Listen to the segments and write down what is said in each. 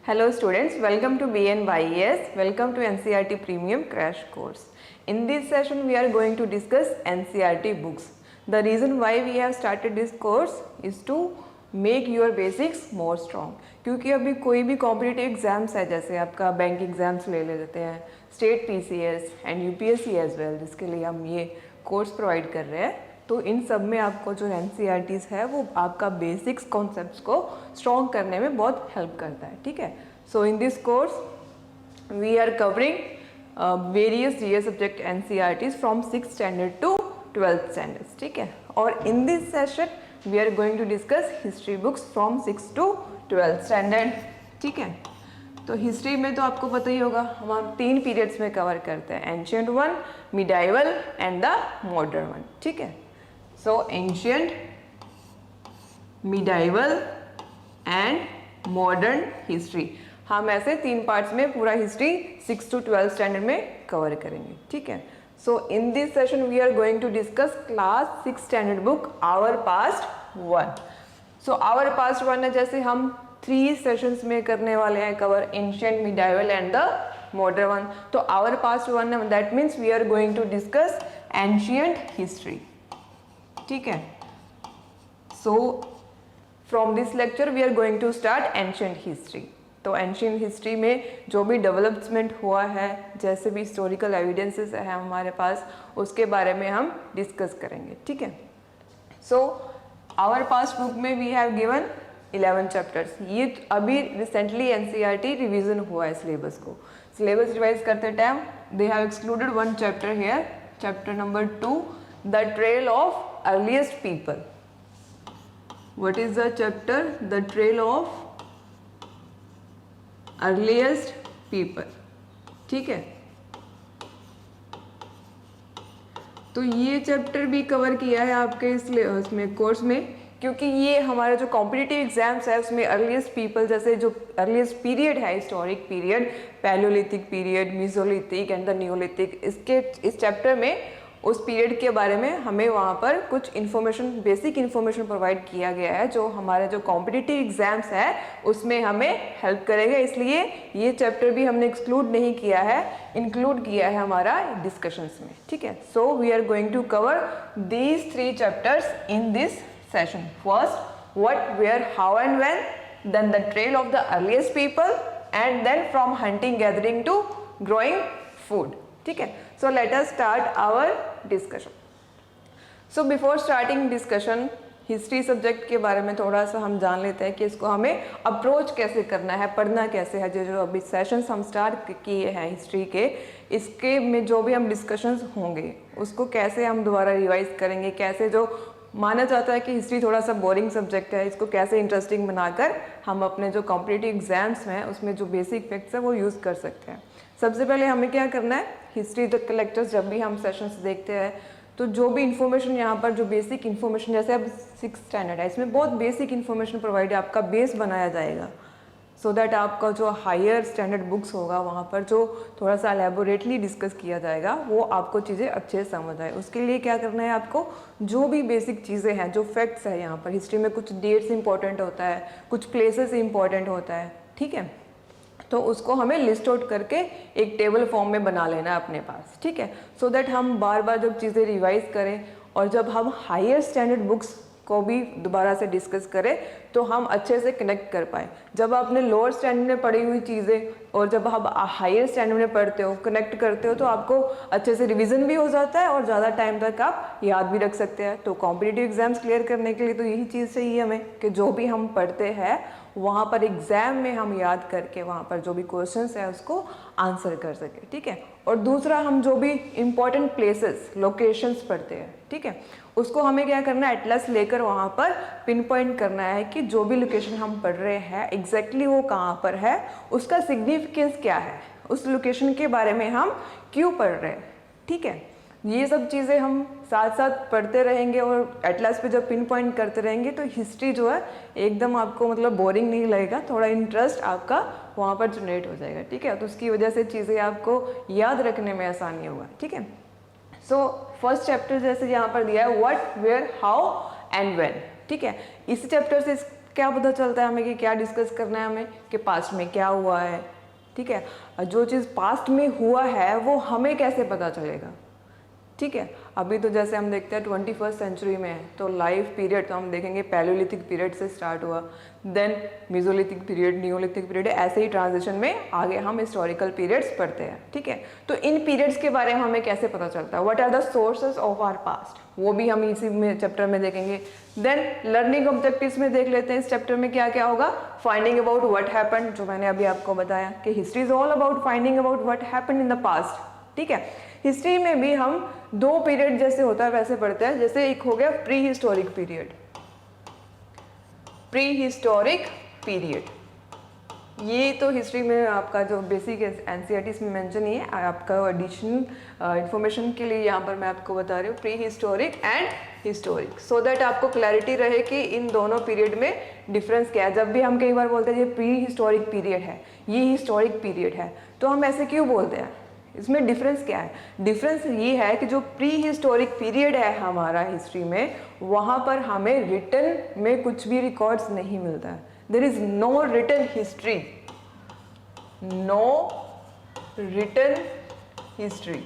Hello students, welcome to BNYES. Welcome to NCERT Premium Crash Course. In this session we are going to discuss NCERT books. The reason why we have started this course is to make your basics more strong. क्योंकि अभी कोई भी competitive exams है, जैसे आपका bank exams ले लेते हैं, state PCS and UPSC as well, जिसके लिए हम ये कोर्स प्रोवाइड कर रहे हैं, तो इन सब में आपको जो NCERTs है वो आपका बेसिक्स कॉन्सेप्ट्स को स्ट्रॉन्ग करने में बहुत हेल्प करता है. ठीक है. So in this course we are covering various GS subject NCERTs from 6th standard to 12th standards. ठीक है. और in this session we are going to discuss history books from 6th to 12th standard. ठीक है. तो history में तो आपको पता ही होगा, हम 3 पीरियड्स में कवर करते हैं, ancient one, medieval and the modern one. ठीक है. So ancient, medieval and modern history. हम ऐसे 3 पार्ट्स में पूरा history 6th to 12th standard में कवर करेंगे. ठीक है. So in this session we are going to discuss class 6 standard book our past 1. So our past 1 है, जैसे हम 3 सेशंस में करने वाले हैं cover ancient, medieval and the modern one. तो आवर पास्ट 1 है, that means we are going to discuss ancient history. ठीक है. So from this lecture we are going to start ancient history. तो एंशिएंट हिस्ट्री में जो भी development हुआ है, जैसे भी हिस्टोरिकल एविडेंसेस है हमारे पास, उसके बारे में हम डिस्कस करेंगे. ठीक है. सो आवर पास्ट बुक में वी हैव गिवन 11 चैप्टर्स. ये अभी रिसेंटली NCERT रिवीजन हुआ है सिलेबस को. सिलेबस रिवाइज करते time they have excluded 1 chapter here, chapter number 2, the trail of earliest people. What is the chapter? The trail of earliest people. ठीक है. तो ये चैप्टर भी कवर किया है आपके इसमें कोर्स में, क्योंकि ये हमारे जो कॉम्पिटिटिव एग्जाम्स है उसमें अर्लीस्ट पीपल, जैसे जो अर्लीस्ट पीरियड है, historic period, Palaeolithic period, Mesolithic and the Neolithic, इस चैप्टर में उस पीरियड के बारे में हमें वहाँ पर कुछ इन्फॉर्मेशन, बेसिक इन्फॉर्मेशन प्रोवाइड किया गया है, जो हमारे जो कॉम्पिटिटिव एग्जाम्स है उसमें हमें हेल्प करेगा. इसलिए ये चैप्टर भी हमने एक्सक्लूड नहीं किया है, इंक्लूड किया है हमारा डिस्कशंस में. ठीक है. So we are going to cover these 3 chapters in this session. First, what, where, how and when, then the trail of the earliest people, and then from hunting gathering to growing food. ठीक है. So let us start our discussion. So before starting discussion, history subject के बारे में थोड़ा सा हम जान लेते हैं कि इसको हमें अप्रोच कैसे करना है, पढ़ना कैसे है. जो अभी सेशंस हम स्टार्ट किए हैं हिस्ट्री के, इसके में जो भी हम डिस्कशंस होंगे उसको कैसे हम दोबारा रिवाइज करेंगे, कैसे जो माना जाता है कि हिस्ट्री थोड़ा सा बोरिंग सब्जेक्ट है, इसको कैसे इंटरेस्टिंग बनाकर हम अपने जो कॉम्पिटिटिव एग्जाम्स हैं उसमें जो बेसिक फैक्ट्स है वो यूज़ कर सकते हैं. सबसे पहले हमें क्या करना है, हिस्ट्री द कलेक्टर्स जब भी हम सेशंस देखते हैं तो जो भी इन्फॉर्मेशन यहाँ पर, जो बेसिक इन्फॉर्मेशन, जैसे अब 6th स्टैंडर्ड है, इसमें बहुत बेसिक इन्फॉर्मेशन प्रोवाइड है, आपका बेस बनाया जाएगा, सो दैट आपका जो हायर स्टैंडर्ड बुक्स होगा वहाँ पर जो थोड़ा सा एलेबोरेटली डिस्कस किया जाएगा वो आपको चीज़ें अच्छे से समझ आए. उसके लिए क्या करना है आपको, जो भी बेसिक चीज़ें हैं, जो फैक्ट्स है यहाँ पर, हिस्ट्री में कुछ डेट्स इंपॉर्टेंट होता है, कुछ प्लेसेस इंपॉर्टेंट होता है. ठीक है. तो उसको हमें लिस्ट आउट करके एक टेबल फॉर्म में बना लेना है अपने पास. ठीक है. सो दैट हम बार बार जब चीज़ें रिवाइज करें और जब हम हायर स्टैंडर्ड बुक्स को भी दोबारा से डिस्कस करें तो हम अच्छे से कनेक्ट कर पाए. जब आपने लोअर स्टैंडर्ड में पढ़ी हुई चीज़ें और जब आप हायर स्टैंडर्ड में पढ़ते हो, कनेक्ट करते हो, तो आपको अच्छे से रिवीजन भी हो जाता है और ज़्यादा टाइम तक आप याद भी रख सकते हैं. तो कॉम्पिटिटिव एग्जाम्स क्लियर करने के लिए तो यही चीज़ चाहिए हमें कि जो भी हम पढ़ते हैं वहाँ पर एग्ज़ाम में हम याद करके वहाँ पर जो भी क्वेश्चंस है उसको आंसर कर सके. ठीक है. और दूसरा, हम जो भी इम्पॉर्टेंट प्लेसेस, लोकेशंस पढ़ते हैं, ठीक है, उसको हमें क्या करना है, एटलस लेकर वहाँ पर पिन पॉइंट करना है कि जो भी लोकेशन हम पढ़ रहे हैं एग्जैक्टली वो कहाँ पर है, उसका सिग्निफिकेंस क्या है, उस लोकेशन के बारे में हम क्यों पढ़ रहे हैं. ठीक है. ये सब चीज़ें हम साथ साथ पढ़ते रहेंगे और एटलस पे जब पिन पॉइंट करते रहेंगे तो हिस्ट्री जो है एकदम आपको मतलब बोरिंग नहीं लगेगा, थोड़ा इंटरेस्ट आपका वहाँ पर जनरेट हो जाएगा. ठीक है. तो उसकी वजह से चीज़ें आपको याद रखने में आसानी होगा. ठीक है. सो फर्स्ट चैप्टर जैसे यहाँ पर दिया है, what, where, how and when. ठीक है. इसी चैप्टर से क्या पता चलता है हमें कि क्या डिस्कस करना है हमें, कि पास्ट में क्या हुआ है, ठीक है। जो चीज़ पास्ट में हुआ है वो हमें कैसे पता चलेगा, ठीक है। अभी तो जैसे हम देखते हैं 21st सेंचुरी में है, तो लाइफ पीरियड तो हम देखेंगे पैलियोलिथिक पीरियड से स्टार्ट हुआ, then mesolithic period, neolithic period, ऐसे ही ट्रांजिशन में आगे हम हिस्टोरिकल पीरियड्स पढ़ते हैं, ठीक है। तो इन पीरियड्स के बारे में हमें कैसे पता चलता है, what are the sources of our past, वो भी हम इसी में चैप्टर में देखेंगे। देन लर्निंग ऑब्जेक्टिव्स में देख लेते हैं इस चैप्टर में क्या क्या होगा। फाइंडिंग अबाउट व्हाट हैपेंड, जो मैंने अभी आपको बताया कि history is all about finding about what happened in the past, ठीक है। हिस्ट्री में भी हम दो पीरियड जैसे होता है वैसे पढ़ते हैं, जैसे एक हो गया pre historic period, pre historic period, ये तो हिस्ट्री में आपका जो बेसिक एनसीईआरटी में मेंशन ही है, आपका एडिशनल इंफॉर्मेशन के लिए यहाँ पर मैं आपको बता रही हूँ pre historic and historic, so that आपको क्लैरिटी रहे कि इन दोनों पीरियड में डिफरेंस क्या है। जब भी हम कई बार बोलते हैं ये प्री हिस्टोरिक पीरियड है, ये हिस्टोरिक पीरियड है, तो हम ऐसे क्यों बोलते हैं, इसमें डिफरेंस क्या है। डिफरेंस ये है कि जो प्री हिस्टोरिक पीरियड है हमारा हिस्ट्री में, वहाँ पर हमें रिटन में कुछ भी रिकॉर्ड्स नहीं मिलता है, there is no written history, no written history.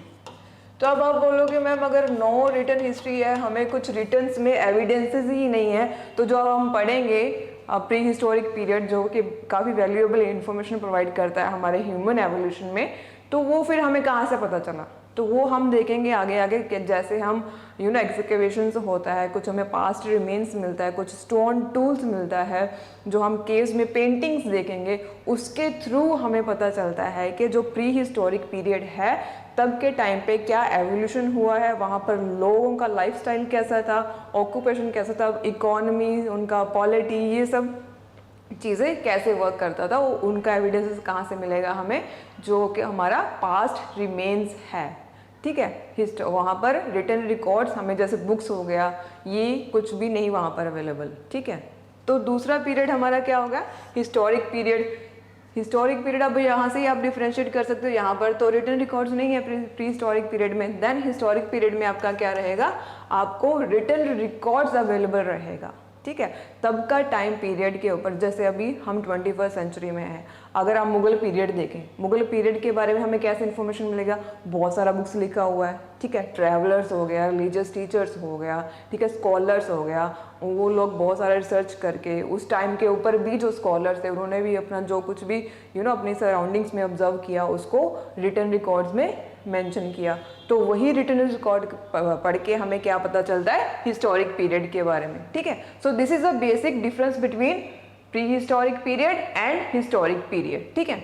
तो अब आप बोलोगे मैम अगर नो रिटन हिस्ट्री है, हमें कुछ रिटन्स में एविडेंसेस ही नहीं है, तो जो हम पढ़ेंगे प्री हिस्टोरिक पीरियड जो कि काफ़ी वैल्यूएबल इंफॉर्मेशन प्रोवाइड करता है हमारे ह्यूमन एवोल्यूशन में, तो वो फिर हमें कहाँ से पता चला, तो वो हम देखेंगे आगे आगे कि जैसे हम एक्सकेवेशंस होता है, कुछ हमें पास्ट रिमेन्स मिलता है, कुछ स्टोन टूल्स मिलता है, जो हम केव्स में पेंटिंग्स देखेंगे, उसके थ्रू हमें पता चलता है कि जो प्री हिस्टोरिक पीरियड है तब के टाइम पे क्या एवोल्यूशन हुआ है, वहाँ पर लोगों का लाइफस्टाइल कैसा था, ऑक्यूपेशन कैसा था, इकोनॉमी, उनका पॉलिटी, ये सब चीज़ें कैसे वर्क करता था, वो उनका एविडेंसेस कहाँ से मिलेगा हमें, जो कि हमारा पास्ट रिमेन्स है, ठीक है। वहाँ पर रिटन रिकॉर्ड्स हमें जैसे बुक्स हो गया, ये कुछ भी नहीं वहाँ पर अवेलेबल, ठीक है। तो दूसरा पीरियड हमारा क्या होगा, हिस्टोरिक पीरियड। हिस्टोरिक पीरियड अब यहाँ से ही आप डिफ्रेंशिएट कर सकते हो, यहाँ पर तो रिटन रिकॉर्ड्स नहीं है प्री हिस्टोरिक पीरियड में। देन हिस्टोरिक पीरियड में आपका क्या रहेगा, आपको रिटन रिकॉर्ड्स अवेलेबल रहेगा, ठीक है। तब का टाइम पीरियड के ऊपर, जैसे अभी हम 21st सेंचुरी में हैं, अगर आप मुगल पीरियड देखें, मुगल पीरियड के बारे में हमें कैसे इन्फॉर्मेशन मिलेगा, बहुत सारा बुक्स लिखा हुआ है, ठीक है। ट्रैवलर्स हो गया, रिलीजियस टीचर्स हो गया, ठीक है, स्कॉलर्स हो गया, वो लोग बहुत सारा रिसर्च करके उस टाइम के ऊपर भी जो स्कॉलर्स थे उन्होंने भी अपना जो कुछ भी अपनी सराउंडिंग्स में ऑब्जर्व किया उसको रिटन रिकॉर्ड्स में मेंशन किया, तो वही रिटन रिकॉर्ड पढ़ के हमें क्या पता चलता है, हिस्टोरिक पीरियड के बारे में, ठीक है। So this is a basic difference between prehistoric period and historic period, ठीक है।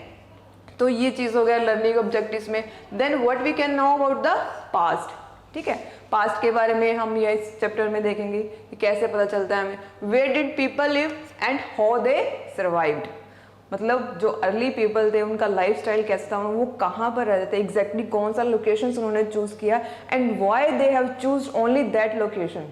तो ये चीज़ हो गया लर्निंग ऑब्जेक्टिव्स में। Then what we can know about the past, ठीक है। पास्ट के बारे में हम ये इस चैप्टर में देखेंगे कि कैसे पता चलता है हमें, where did people live and how they survived, मतलब जो अर्ली पीपल थे उनका लाइफस्टाइल कैसा था, वो कहाँ पर रहते थे, एग्जैक्टली कौन सा लोकेशन उन्होंने चूज़ किया, and why they have choose only that location,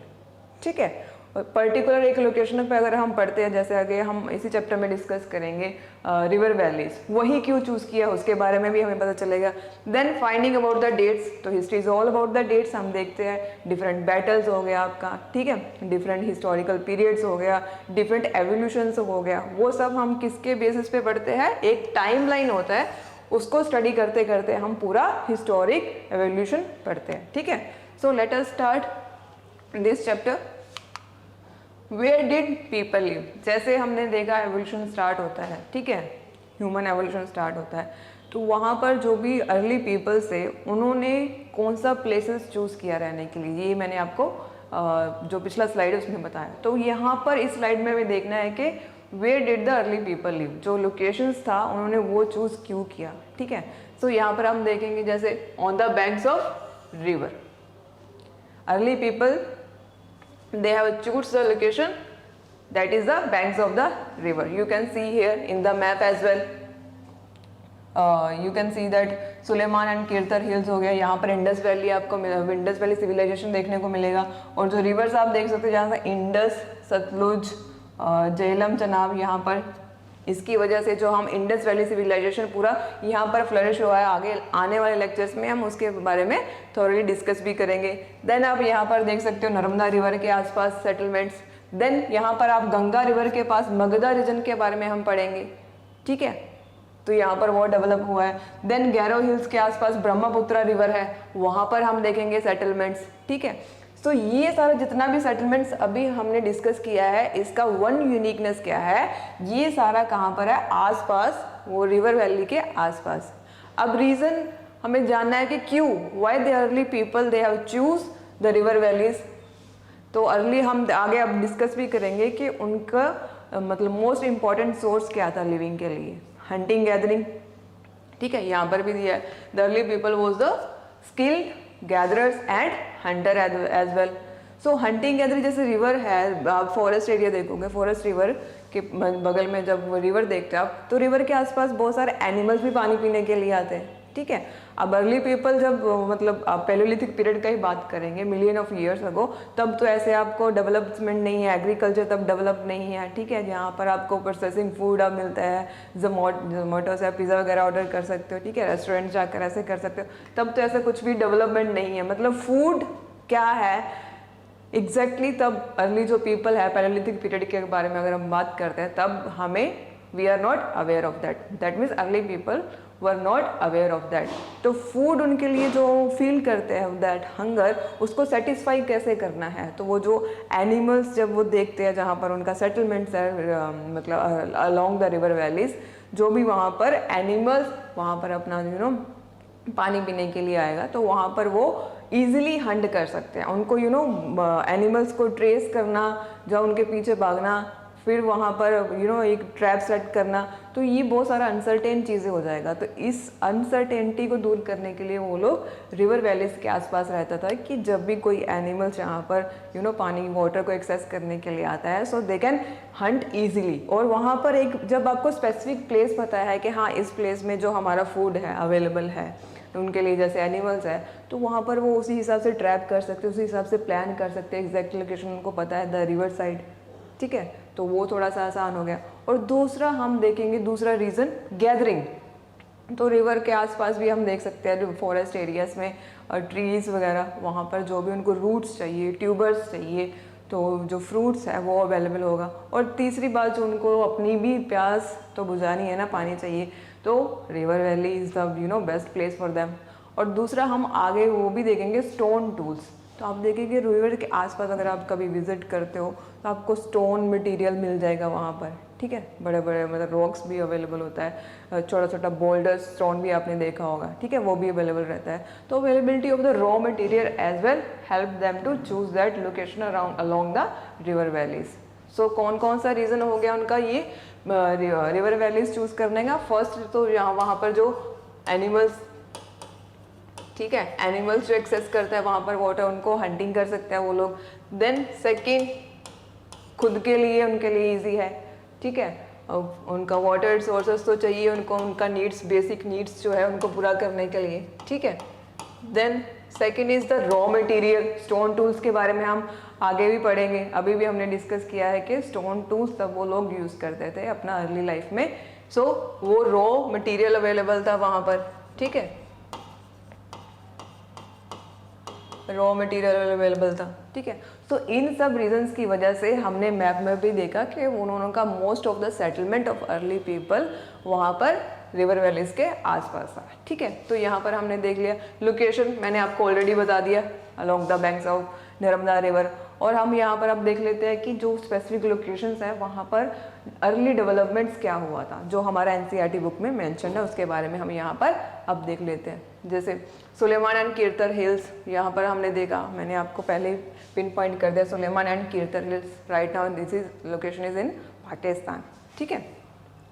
ठीक है। पर्टिकुलर एक लोकेशन पे अगर हम पढ़ते हैं, जैसे आगे हम इसी चैप्टर में डिस्कस करेंगे रिवर वैलीज, वही क्यों चूज़ किया उसके बारे में भी हमें पता चलेगा। Then finding about the dates, तो history is all about the dates, हम देखते हैं डिफरेंट बैटल्स हो गया आपका, ठीक है, डिफरेंट हिस्टोरिकल पीरियड्स हो गया, डिफरेंट एवोल्यूशंस हो गया, वो सब हम किसके बेसिस पे पढ़ते हैं, एक टाइम लाइन होता है, उसको स्टडी करते करते हम पूरा हिस्टोरिक एवोल्यूशन पढ़ते हैं, ठीक है। So let us start this chapter. Where did people live, जैसे हमने देखा एवोल्यूशन स्टार्ट होता है, ठीक है, ह्यूमन एवोल्यूशन स्टार्ट होता है, तो वहाँ पर जो भी अर्ली पीपल्स थे उन्होंने कौन सा प्लेसेस चूज़ किया रहने के लिए, ये मैंने आपको जो पिछला स्लाइड है उसमें बताया। तो यहाँ पर इस स्लाइड में हमें देखना है कि where did the early people live, जो लोकेशंस था उन्होंने वो चूज़ क्यों किया, ठीक है। सो यहाँ पर हम देखेंगे जैसे on the banks of river, early people they have choose the location that is the banks of the river. You can see here in the map as well. You can see that Sulaiman and Kirthar hills हो गया, यहाँ पर Indus valley आपको Indus valley civilisation देखने को मिलेगा, और जो रिवर्स आप देख सकते हैं जहाँ से इंडस, सतलुज, झेलम, चनाब, यहाँ पर इसकी वजह से जो हम इंडस वैली सिविलाइजेशन पूरा यहाँ पर फ्लरिश हुआ है। आगे आने वाले लेक्चर्स में हम उसके बारे में थोड़ी डिस्कस भी करेंगे। देन आप यहाँ पर देख सकते हो नर्मदा रिवर के आसपास सेटलमेंट्स, देन यहाँ पर आप गंगा रिवर के पास मगधा रीजन के बारे में हम पढ़ेंगे, ठीक है, तो यहाँ पर वो डेवलप हुआ है। देन गैरो हिल्स के आसपास ब्रह्मपुत्रा रिवर है, वहाँ पर हम देखेंगे सेटलमेंट्स, ठीक है। तो ये सारा जितना भी सेटलमेंट्स अभी हमने डिस्कस किया है, इसका वन यूनिकनेस क्या है, ये सारा कहाँ पर है, आसपास, वो रिवर वैली के आसपास। अब रीज़न हमें जानना है कि क्यों, why the early people they have choose the river valleys. तो अर्ली हम आगे अब डिस्कस भी करेंगे कि उनका मतलब मोस्ट इम्पॉर्टेंट सोर्स क्या था लिविंग के लिए, हंटिंग गैदरिंग, ठीक है, यहाँ पर भी दिया है the early people was the skilled gatherers and hunter as well. So hunting gathering, जैसे रिवर है, आप फॉरेस्ट एरिया देखोगे, फॉरेस्ट रिवर के बगल में जब वो रिवर देखते हैं आप, तो रिवर के आसपास बहुत सारे एनिमल्स भी पानी पीने के लिए आते हैं, ठीक है। अब अर्ली पीपल जब मतलब आप पैलियोलिथिक पीरियड का ही बात करेंगे, मिलियन ऑफ ईयर्स अगो, तब तो ऐसे आपको डेवलपमेंट नहीं है, एग्रीकल्चर तब डेवलप नहीं है, ठीक है, जहाँ पर आपको प्रोसेसिंग फूड अब मिलता है, जोमेटो से आप पिज़्ज़ा वगैरह ऑर्डर कर सकते हो, ठीक है, रेस्टोरेंट जाकर ऐसे कर सकते हो, तब तो ऐसा कुछ भी डेवलपमेंट नहीं है। मतलब फूड क्या है एग्जैक्टली तब अर्ली जो पीपल है पैलियोलिथिक पीरियड के बारे में अगर हम बात करते हैं, तब हमें we are not aware of that means early people were not aware of that. तो फूड उनके लिए जो फील करते हैं दैट हंगर, उसको सेटिस्फाई कैसे करना है, तो वो जो एनिमल्स जब वो देखते हैं जहाँ पर उनका सेटलमेंट्स है, मतलब अलॉन्ग द रिवर वैलीज, जो भी वहाँ पर एनिमल्स वहाँ पर अपना पानी पीने के लिए आएगा, तो वहाँ पर वो ईजिली हंट कर सकते हैं। उनको एनिमल्स को ट्रेस करना, जब उनके पीछे भागना, फिर वहाँ पर एक ट्रैप सेट करना, तो ये बहुत सारा अनसर्टेन चीज़ें हो जाएगा। तो इस अनसर्टेनिटी को दूर करने के लिए वो लोग रिवर वैलीज के आसपास रहता था कि जब भी कोई एनिमल्स यहाँ पर पानी वाटर को एक्सेस करने के लिए आता है, सो दे कैन हंट ईजिली। और वहाँ पर एक जब आपको स्पेसिफिक प्लेस पता है कि हाँ इस प्लेस में जो हमारा फूड है अवेलेबल है उनके लिए, जैसे एनिमल्स है, तो वहाँ पर वो उसी हिसाब से ट्रैप कर सकते हैं, उसी हिसाब से प्लान कर सकते हैं, एग्जैक्ट लोकेशन उनको पता है द रिवर साइड, ठीक है, तो वो थोड़ा सा आसान हो गया। और दूसरा हम देखेंगे, दूसरा रीज़न गैदरिंग। तो रिवर के आसपास भी हम देख सकते हैं फॉरेस्ट एरियाज़ में ट्रीज़ वगैरह, वहाँ पर जो भी उनको रूट्स चाहिए, ट्यूबर्स चाहिए, तो जो फ्रूट्स है वो अवेलेबल होगा। और तीसरी बात, जो उनको अपनी भी प्यास तो बुझानी है ना, पानी चाहिए, तो river valley is the best place for them. और दूसरा हम आगे वो भी देखेंगे स्टोन टूल्स। तो आप देखेंगे रिवर के आसपास अगर आप कभी विजिट करते हो तो आपको स्टोन मटेरियल मिल जाएगा वहाँ पर, ठीक है, बड़े बड़े मतलब रॉक्स भी अवेलेबल होता है, छोटा छोटा बोल्डर स्टोन भी आपने देखा होगा, ठीक है, वो भी अवेलेबल रहता है। तो availability of the raw material as well help them to choose that location around along the river valleys. So कौन कौन सा रीज़न हो गया उनका ये रिवर वैलीज चूज करने का। फर्स्ट तो यहाँ वहाँ पर जो एनिमल्स, ठीक है, एनिमल्स जो एक्सेस करते हैं वहाँ पर वाटर, उनको हंटिंग कर सकते हैं वो लोग। देन सेकेंड, खुद के लिए उनके लिए इजी है, ठीक है, उनका वाटर सोर्सेस तो चाहिए उनको, उनका नीड्स, बेसिक नीड्स जो है उनको पूरा करने के लिए, ठीक है। Then second is the raw material. Stone tools के बारे में हम आगे भी पढ़ेंगे, अभी भी हमने डिस्कस किया है कि स्टोन टूल्स तब वो लोग यूज़ करते थे अपना अर्ली लाइफ में। सो वो रॉ मटेरियल अवेलेबल था वहाँ पर, ठीक है, रॉ मटेरियल अवेलेबल था, ठीक है। तो इन सब रीजंस की वजह से हमने मैप में भी देखा कि उन्होंने का most of the settlement of early people वहाँ पर रिवर वैलीज के आसपास था, ठीक है। तो यहाँ पर हमने देख लिया लोकेशन, मैंने आपको ऑलरेडी बता दिया, along the banks of Narmada river. और हम यहाँ पर अब देख लेते हैं कि जो स्पेसिफिक लोकेशंस हैं वहाँ पर अर्ली डेवलपमेंट्स क्या हुआ था, जो हमारा एनसीईआरटी बुक में मेंशन है, उसके बारे में हम यहाँ पर अब देख लेते हैं। जैसे सुलेमान एंड कीर्तर हिल्स, यहाँ पर हमने देखा, मैंने आपको पहले ही पिन पॉइंट कर दिया, Sulaiman and Kirthar hills, right now this is location is in Pakistan, ठीक है।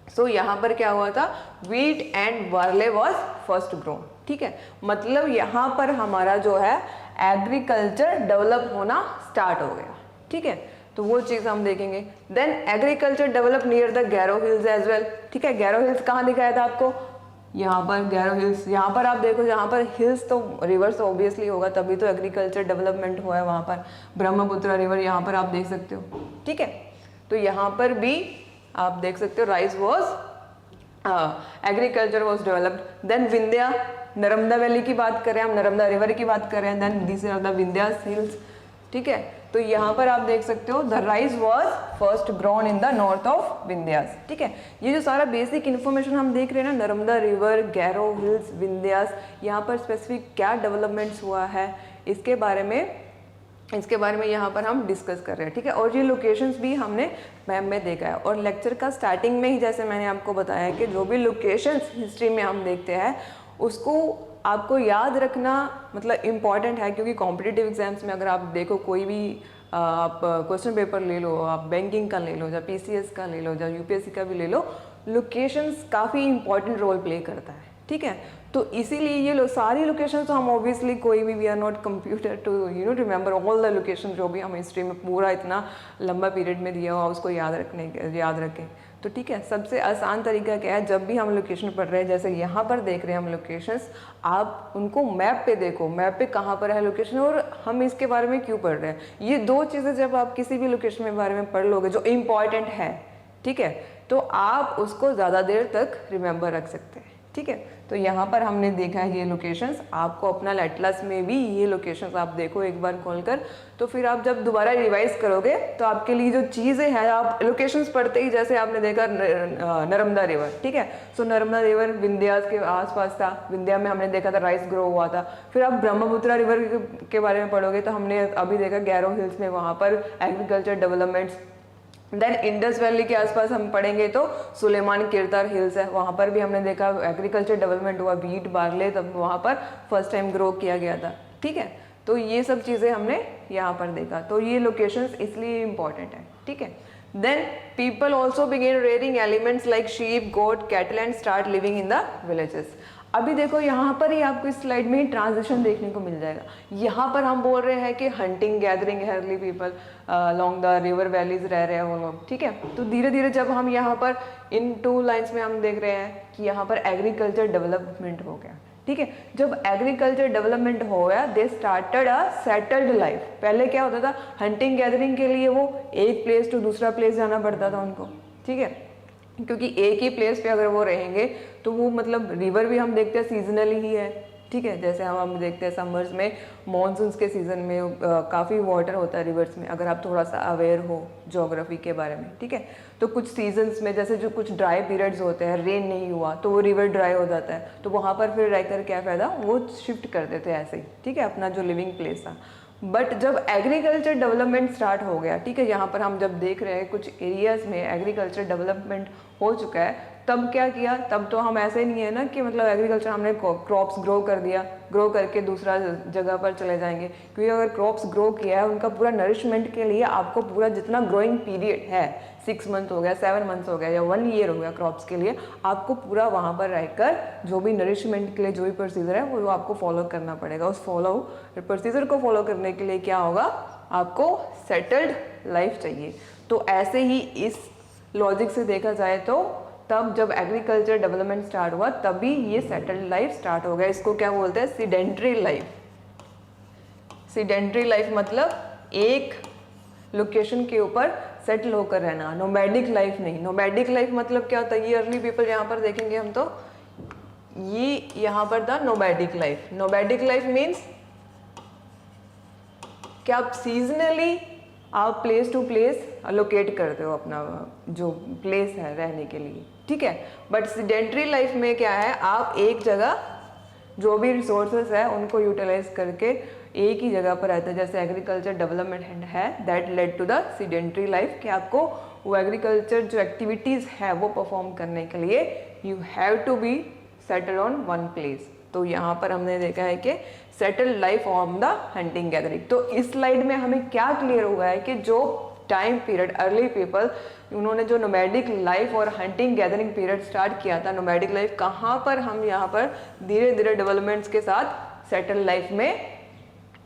सो यहाँ पर क्या हुआ था, wheat and barley was first grown, ठीक है, मतलब यहाँ पर हमारा जो है एग्रीकल्चर डेवलप होना स्टार्ट हो गया, ठीक है, तो वो चीज़ हम देखेंगे। Then agriculture develop near the Garo hills as well, ठीक है। गैरो हिल्स कहाँ दिखाया था आपको, यहाँ पर गैरो हिल्स, यहाँ पर आप देखो, यहाँ पर हिल्स तो रिवर्स ऑब्वियसली होगा, तभी तो एग्रीकल्चर डेवलपमेंट हुआ है वहाँ पर। ब्रह्मपुत्र रिवर यहाँ पर आप देख सकते हो, ठीक है, तो यहाँ पर भी आप देख सकते हो rice was, agriculture was developed. Then Vindhya, Narmada valley की बात करें हम, नर्मदा रिवर की बात करें, then this are the Vindhyas hills, ठीक है। तो यहाँ पर आप देख सकते हो the rice was first grown in the north of Vindhyas. ठीक है, ये जो सारा बेसिक इन्फॉर्मेशन हम देख रहे हैं ना, नर्मदा रिवर, गैरो हिल्स, विंध्यास, यहाँ पर स्पेसिफिक क्या डेवलपमेंट्स हुआ है इसके बारे में यहाँ पर हम डिस्कस कर रहे हैं। ठीक है, और ये लोकेशंस भी हमने मैप में देखा है। और लेक्चर का स्टार्टिंग में ही जैसे मैंने आपको बताया कि जो भी लोकेशंस हिस्ट्री में हम देखते हैं उसको आपको याद रखना मतलब इम्पॉर्टेंट है, क्योंकि कॉम्पिटिटिव एग्जाम्स में अगर आप देखो कोई भी आप क्वेश्चन पेपर ले लो, आप बैंकिंग का ले लो या पीसीएस का ले लो या यूपीएससी का भी ले लो, लोकेशंस काफ़ी इंपॉर्टेंट रोल प्ले करता है। ठीक है, तो इसीलिए ये सारी लोकेशंस तो हम ऑब्वियसली कोई भी we are not computer to remember all the location जो भी हम हिस्ट्री में पूरा इतना लंबा पीरियड में दिया हुआ उसको याद रखें। तो ठीक है, सबसे आसान तरीका क्या है, जब भी हम लोकेशन पढ़ रहे हैं, जैसे यहाँ पर देख रहे हैं हम लोकेशंस, आप उनको मैप पे देखो, मैप पे कहाँ पर है लोकेशन और हम इसके बारे में क्यों पढ़ रहे हैं। ये दो चीज़ें जब आप किसी भी लोकेशन के बारे में पढ़ लोगे जो इम्पॉर्टेंट है, ठीक है, तो आप उसको ज़्यादा देर तक रिमेंबर रख सकते हैं। ठीक है, तो यहाँ पर हमने देखा है ये लोकेशंस, आपको अपना एटलस में भी ये लोकेशंस आप देखो एक बार खोलकर, तो फिर आप जब दोबारा रिवाइज करोगे तो आपके लिए जो चीज़ें हैं, आप लोकेशंस पढ़ते ही जैसे आपने देखा नर्मदा रिवर, ठीक है, सो नर्मदा रिवर विंध्यास के आसपास था, विंध्या में हमने देखा था राइस ग्रो हुआ था। फिर आप ब्रह्मपुत्रा रिवर के बारे में पढ़ोगे तो हमने अभी देखा गैरो हिल्स में वहाँ पर agriculture developments. Then Indus valley के आसपास हम पढ़ेंगे तो सुलेमान किरतार हिल्स है, वहाँ पर भी हमने देखा एग्रीकल्चर डेवलपमेंट हुआ, वीट बार्ले तब वहाँ पर फर्स्ट टाइम ग्रो किया गया था। ठीक है, तो ये सब चीज़ें हमने यहाँ पर देखा, तो ये लोकेशंस इसलिए इम्पॉर्टेंट है। ठीक है, then people also began rearing elements like sheep, goat, cattle and start living in the villages. अभी देखो यहाँ पर ही आपको इस स्लाइड में ही ट्रांजिशन देखने को मिल जाएगा। यहाँ पर हम बोल रहे हैं कि हंटिंग गैदरिंग है, early people long the river valleys रह रहे हैं वो लोग। ठीक है, तो धीरे धीरे जब हम यहाँ पर इन 2 लाइन्स में हम देख रहे हैं कि यहाँ पर एग्रीकल्चर डेवलपमेंट हो गया। ठीक है, जब एग्रीकल्चर डेवलपमेंट हो गया they started a settled life. पहले क्या होता था, हंटिंग गैदरिंग के लिए वो एक प्लेस टू दूसरा प्लेस जाना पड़ता था उनको। ठीक है, क्योंकि एक ही प्लेस पे अगर वो रहेंगे तो वो मतलब रिवर भी हम देखते हैं सीजनली ही है। ठीक है, जैसे हम देखते हैं समर्स में मॉनसून्स के सीज़न में काफ़ी वाटर होता है रिवर्स में, अगर आप थोड़ा सा अवेयर हो ज्योग्राफी के बारे में। ठीक है, तो कुछ सीजन्स में जैसे जो कुछ ड्राई पीरियड्स होते हैं, रेन नहीं हुआ तो वो रिवर ड्राई हो जाता है, तो वहाँ पर फिर रहकर क्या फ़ायदा, वो शिफ्ट कर देते हैं ऐसे ही। ठीक है, अपना जो लिविंग प्लेस था। बट जब एग्रीकल्चर डेवलपमेंट स्टार्ट हो गया, ठीक है, यहाँ पर हम जब देख रहे हैं कुछ एरियाज़ में एग्रीकल्चर डेवलपमेंट हो चुका है, तब क्या किया, तब तो हम ऐसे नहीं है ना कि मतलब एग्रीकल्चर हमने क्रॉप्स ग्रो कर दिया, ग्रो करके दूसरा जगह पर चले जाएंगे, क्योंकि अगर क्रॉप्स ग्रो किया है उनका पूरा नरिशमेंट के लिए आपको पूरा जितना ग्रोइंग पीरियड है 6 मंथ हो गया, 7 मंथ्स हो गया या 1 ईयर हो गया क्रॉप्स के लिए, आपको पूरा वहाँ पर रहकर जो भी नरिशमेंट के लिए जो भी प्रोसीजर है वो आपको फॉलो करना पड़ेगा। उस प्रोसीजर को फॉलो करने के लिए क्या होगा, आपको सेटल्ड लाइफ चाहिए। तो ऐसे ही इस लॉजिक से देखा जाए तो तब जब एग्रीकल्चर डेवलपमेंट स्टार्ट हुआ तभी ये सेटल्ड लाइफ स्टार्ट हो गया। इसको क्या बोलते हैं, सीडेंट्री लाइफ। सीडेंट्री लाइफ मतलब एक लोकेशन के ऊपर सेटल होकर रहना, नोमैडिक लाइफ नहीं। नोमैडिक लाइफ मतलब क्या होता है, ये अर्ली पीपल यहाँ पर देखेंगे हम, तो ये यहाँ पर था nomadic life. Nomadic life means कि आप सीजनली आप प्लेस टू प्लेस अलोकेट करते हो अपना जो प्लेस है रहने के लिए। ठीक है, बट सीडेंट्री लाइफ में क्या है, आप एक जगह जो भी रिसोर्सेज है उनको यूटिलाइज करके एक ही जगह पर रहते हैं। जैसे एग्रीकल्चर डेवलपमेंट है that led to the sedentary life, कि आपको वो एग्रीकल्चर जो एक्टिविटीज़ है वो परफॉर्म करने के लिए you have to be settle on one place. तो यहाँ पर हमने देखा है कि settled life on the hunting gathering. तो इस स्लाइड में हमें क्या क्लियर हुआ है कि जो टाइम पीरियड अर्ली पीपल उन्होंने जो नोमैडिक लाइफ और हंटिंग गैदरिंग पीरियड स्टार्ट किया था, नोमैडिक लाइफ कहाँ पर हम यहाँ पर धीरे धीरे डेवलपमेंट्स के साथ सेटल लाइफ में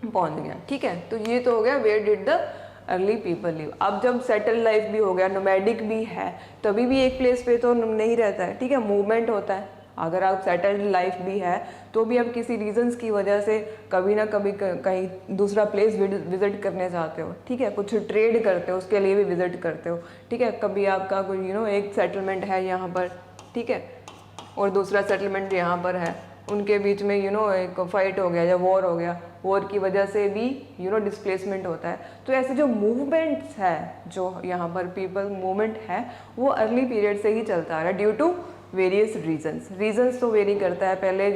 पहुँच गया। ठीक है, तो ये तो हो गया where did the early people live. अब जब सेटल लाइफ भी हो गया, नोमैडिक भी है, तभी भी एक प्लेस पे तो नहीं रहता है। ठीक है, मूवमेंट होता है। अगर आप सेटल्ड लाइफ भी है तो भी आप किसी रीजंस की वजह से कभी ना कभी कहीं दूसरा प्लेस विजिट करने जाते हो। ठीक है, कुछ ट्रेड करते हो उसके लिए भी विजिट करते हो। ठीक है, कभी आपका कोई एक सेटलमेंट है यहाँ पर, ठीक है, और दूसरा सेटलमेंट यहाँ पर है, उनके बीच में एक फाइट हो गया या वॉर हो गया, वॉर की वजह से भी डिस्प्लेसमेंट होता है। तो ऐसे जो मूवमेंट्स है, जो यहाँ पर पीपल मूवमेंट है, वो अर्ली पीरियड से ही चलता आ रहा है ड्यू टू वेरियस रीजंस तो वेरी करता है। पहले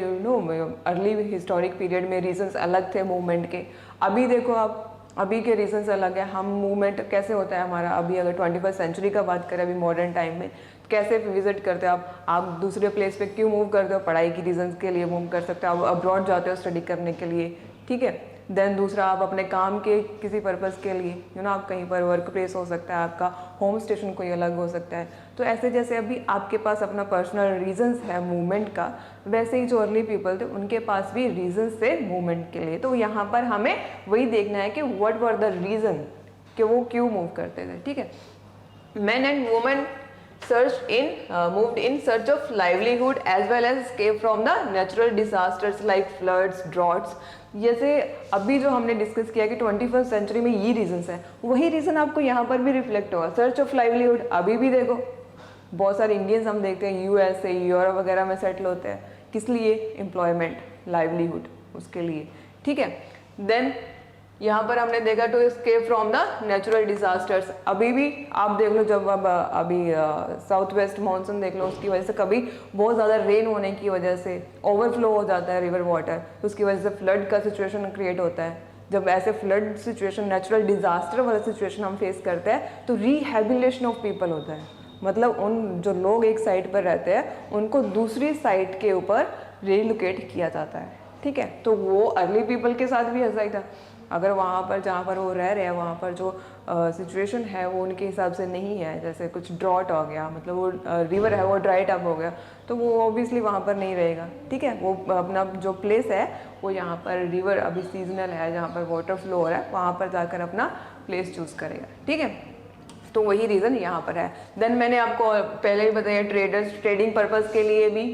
अर्ली हिस्टोरिक पीरियड में रीजंस अलग थे मूवमेंट के। अभी देखो आप, अभी के रीजंस अलग है। हम मूवमेंट कैसे होता है हमारा, अभी अगर 21st सेंचुरी का बात करें, अभी मॉडर्न टाइम में कैसे विजिट करते हो आप दूसरे प्लेस पे क्यों मूव करते हो, पढ़ाई की रीजंस के लिए मूव कर सकते हो, आप अब्रॉड जाते हो स्टडी करने के लिए, ठीक है। देन दूसरा, आप अपने काम के किसी पर्पज़ के लिए आप कहीं पर वर्क प्लेस हो सकता है, आपका होम स्टेशन कोई अलग हो सकता है। तो ऐसे जैसे अभी आपके पास अपना पर्सनल रीजंस है मूवमेंट का, वैसे ही जो अर्ली पीपल थे उनके पास भी रीजंस थे मूवमेंट के लिए। तो यहाँ पर हमें वही देखना है कि व्हाट वर द रीज़न, कि वो क्यों मूव करते थे, ठीक है। Man and women moved in search of livelihood as well as escape from the natural disasters like floods, droughts। जैसे अभी जो हमने डिस्कस किया कि 21st सेंचुरी में ये रीजंस है, वही रीज़न आपको यहाँ पर भी रिफ्लेक्ट होगा। सर्च ऑफ लाइवलीहुड, अभी भी देखो बहुत सारे इंडियंस हम देखते हैं यूएसए, यूरोप वगैरह में सेटल होते हैं, किस लिए, एम्प्लॉयमेंट, लाइवलीहुड, उसके लिए, ठीक है। देन यहाँ पर हमने देखा to escape from the natural disasters. अभी भी आप देख लो, जब अब अभी साउथ वेस्ट मानसून देख लो, उसकी वजह से कभी बहुत ज़्यादा रेन होने की वजह से ओवरफ्लो हो जाता है रिवर वाटर, तो उसकी वजह से फ्लड का सिचुएशन क्रिएट होता है। जब ऐसे फ्लड सिचुएशन, नेचुरल डिजास्टर वाला सिचुएशन हम फेस करते हैं, तो रिहेबिलिटेशन ऑफ पीपल होता है। मतलब उन जो लोग एक साइड पर रहते हैं उनको दूसरी साइड के ऊपर रिलोकेट किया जाता है, ठीक है। तो वो अर्ली पीपल के साथ भी ऐसा ही था। अगर वहाँ पर जहाँ पर वो रह रहे हैं वहाँ पर जो सिचुएशन है वो उनके हिसाब से नहीं है, जैसे कुछ ड्रॉट हो गया, मतलब वो रिवर है वो ड्राइड अप हो गया, तो वो ऑब्वियसली वहाँ पर नहीं रहेगा, ठीक है। वो अपना जो प्लेस है वो यहाँ पर रिवर अभी सीजनल है, जहाँ पर वाटर फ्लो हो रहा है, वहाँ पर जाकर अपना प्लेस चूज़ करेगा, ठीक है। तो वही रीज़न यहाँ पर है। देन मैंने आपको पहले ही बताया, ट्रेडर्स ट्रेडिंग पर्पज़ के लिए भी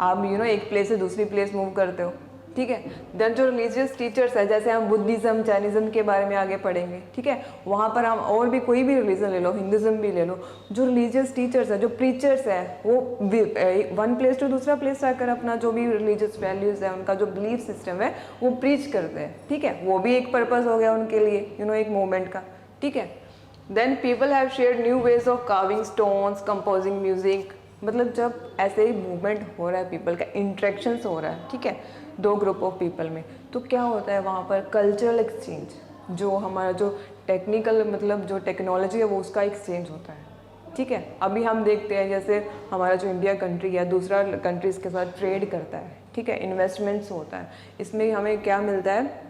आप एक प्लेस से दूसरी प्लेस मूव करते हो, ठीक है। देन जो रिलीजियस टीचर्स है, जैसे हम बुद्धिज़्म, जैनिज़्म के बारे में आगे पढ़ेंगे, ठीक है। वहाँ पर हम और भी कोई भी रिलीजन ले लो, हिंदुज़्म भी ले लो, जो रिलीजियस टीचर्स है, जो प्रीचर्स है, वो वन प्लेस टू दूसरा प्लेस जाकर अपना जो भी रिलीजियस वैल्यूज़ है, उनका जो बिलीफ सिस्टम है वो प्रीच करते हैं, ठीक है। वो भी एक पर्पज़ हो गया उनके लिए एक मूवमेंट का, ठीक है। Then people have shared new ways of carving stones, composing music. मतलब जब ऐसे ही मूवमेंट हो रहा है, पीपल का इंट्रैक्शंस हो रहा है, ठीक है, दो ग्रुप ऑफ पीपल में, तो क्या होता है वहाँ पर कल्चरल एक्सचेंज, जो हमारा जो टेक्निकल मतलब जो टेक्नोलॉजी है वो उसका एक्सचेंज होता है, ठीक है। अभी हम देखते हैं जैसे हमारा जो इंडिया कंट्री है दूसरा कंट्रीज़ के साथ ट्रेड करता है, ठीक है, इन्वेस्टमेंट्स होता है, इसमें हमें क्या मिलता है,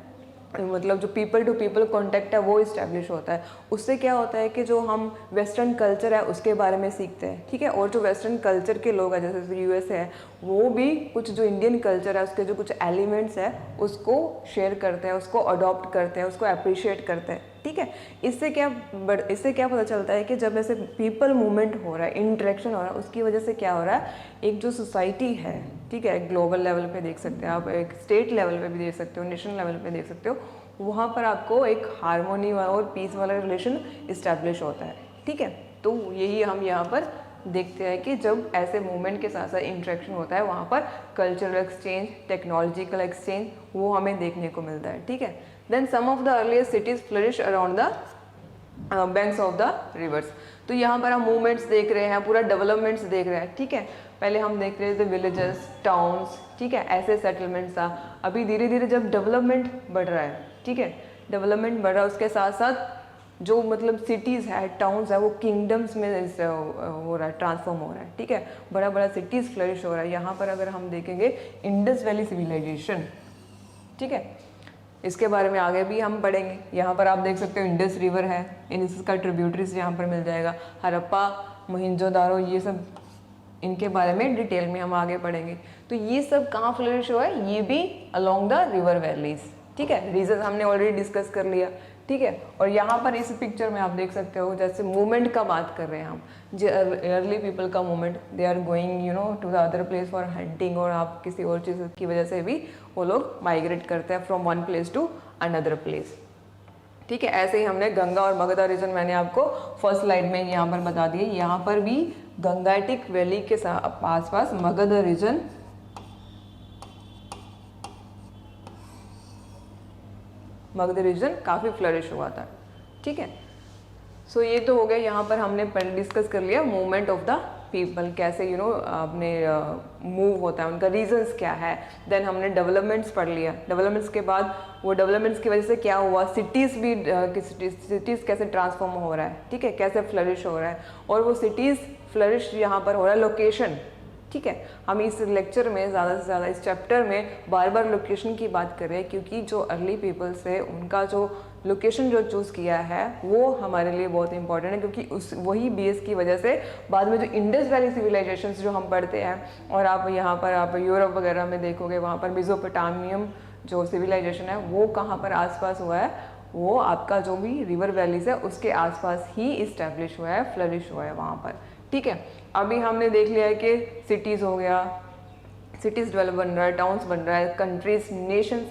मतलब जो पीपल टू पीपल कांटेक्ट है वो इस्टेब्लिश होता है। उससे क्या होता है कि जो हम वेस्टर्न कल्चर है उसके बारे में सीखते हैं, ठीक है। और जो वेस्टर्न कल्चर के लोग हैं, जैसे यूएस है, वो भी कुछ जो इंडियन कल्चर है उसके जो कुछ एलिमेंट्स है उसको शेयर करते हैं, उसको अडॉप्ट करते हैं, उसको अप्रिशिएट करते हैं, ठीक है। इससे क्या पता चलता है कि जब ऐसे पीपल मूवमेंट हो रहा है, इंटरेक्शन हो रहा है, उसकी वजह से क्या हो रहा है, एक जो सोसाइटी है, ठीक है, ग्लोबल लेवल पे देख सकते हैं आप, एक स्टेट लेवल पे भी देख सकते हो, नेशनल लेवल पे देख सकते हो, वहाँ पर आपको एक हार्मोनी और पीस वाला रिलेशन इस्टेब्लिश होता है, ठीक है। तो यही हम यहाँ पर देखते हैं कि जब ऐसे मूवमेंट के साथ साथ इंटरेक्शन होता है, वहाँ पर कल्चरल एक्सचेंज, टेक्नोलॉजिकल एक्सचेंज, वो हमें देखने को मिलता है, ठीक है। Then some of the earliest cities flourish around the banks of the rivers. तो यहाँ पर हम मूवमेंट्स देख रहे हैं, पूरा डेवलपमेंट्स देख रहे हैं, ठीक है। पहले हम देख रहे थे विलेजेस, टाउन्स, ठीक है, ऐसे सेटलमेंट्स था। अभी धीरे धीरे जब डेवलपमेंट बढ़ रहा है, ठीक है, डेवलपमेंट बढ़ रहा है, उसके साथ साथ जो मतलब सिटीज़ है, टाउन्स है, वो किंगडम्स में हो रहा है, ट्रांसफॉर्म हो रहा है, ठीक है, बड़ा बड़ा सिटीज़ फ्लरिश हो रहा है। यहाँ पर अगर हम देखेंगे इंडस वैली सिविलाइजेशन, ठीक है, इसके बारे में आगे भी हम पढ़ेंगे। यहाँ पर आप देख सकते हो इंडस रिवर है, इसका ट्रिब्यूटरीज यहाँ पर मिल जाएगा, हड़प्पा, मोहनजोदारो, ये सब इनके बारे में डिटेल में हम आगे पढ़ेंगे। तो ये सब कहाँ फ्लरिश हुआ है, ये भी अलोंग द रिवर वैलीज, ठीक है। रीजन हमने ऑलरेडी डिस्कस कर लिया, ठीक है। और यहाँ पर इस पिक्चर में आप देख सकते हो, जैसे मूवमेंट का बात कर रहे हैं हम, जो अर्ली पीपल का movement, they are going to the other place for hunting, और आप किसी और चीज़ की वजह से भी वो लोग माइग्रेट करते हैं from one place to another place, ठीक है। ऐसे ही हमने गंगा और मगधा रीजन मैंने आपको फर्स्ट स्लाइड में यहाँ पर बता दिए। यहाँ पर भी गंगाटिक वैली के आसपास मगध रीजन मगध रीजन काफ़ी फ्लरिश हुआ था, ठीक है। सो ये तो हो गया, यहाँ पर हमने डिस्कस कर लिया मूवमेंट ऑफ द पीपल, कैसे अपने मूव होता है, उनका रीजंस क्या है। देन हमने डेवलपमेंट्स पढ़ लिया, डेवलपमेंट्स के बाद वो डेवलपमेंट्स की वजह से क्या हुआ, सिटीज़ भी सिटीज़ कैसे ट्रांसफॉर्म हो रहा है, ठीक है, कैसे फ्लरिश हो रहा है, और वो सिटीज़ फ्लरिश यहाँ पर हो रहा है लोकेशन, ठीक है। हम इस लेक्चर में ज़्यादा से ज़्यादा इस चैप्टर में बार बार लोकेशन की बात कर रहे हैं, क्योंकि जो अर्ली पीपल्स है उनका जो लोकेशन जो चूज़ किया है वो हमारे लिए बहुत इंपॉर्टेंट है, क्योंकि उस वही बेस की वजह से बाद में जो इंडस वैली सिविलाइजेशंस जो हम पढ़ते हैं, और आप यहाँ पर आप यूरोप वगैरह में देखोगे वहाँ पर मेसोपोटामियम जो सिविलाइजेशन है वो कहाँ पर आसपास हुआ है, वो आपका जो भी रिवर वैलीज है उसके आसपास ही इस्टेब्लिश हुआ है, फ्लरिश हुआ है वहाँ पर, ठीक है। अभी हमने देख लिया है कि सिटीज़ हो गया, सिटीज़ डेवलप बन रहा है, टाउन्स बन रहा है, कंट्रीज नेशंस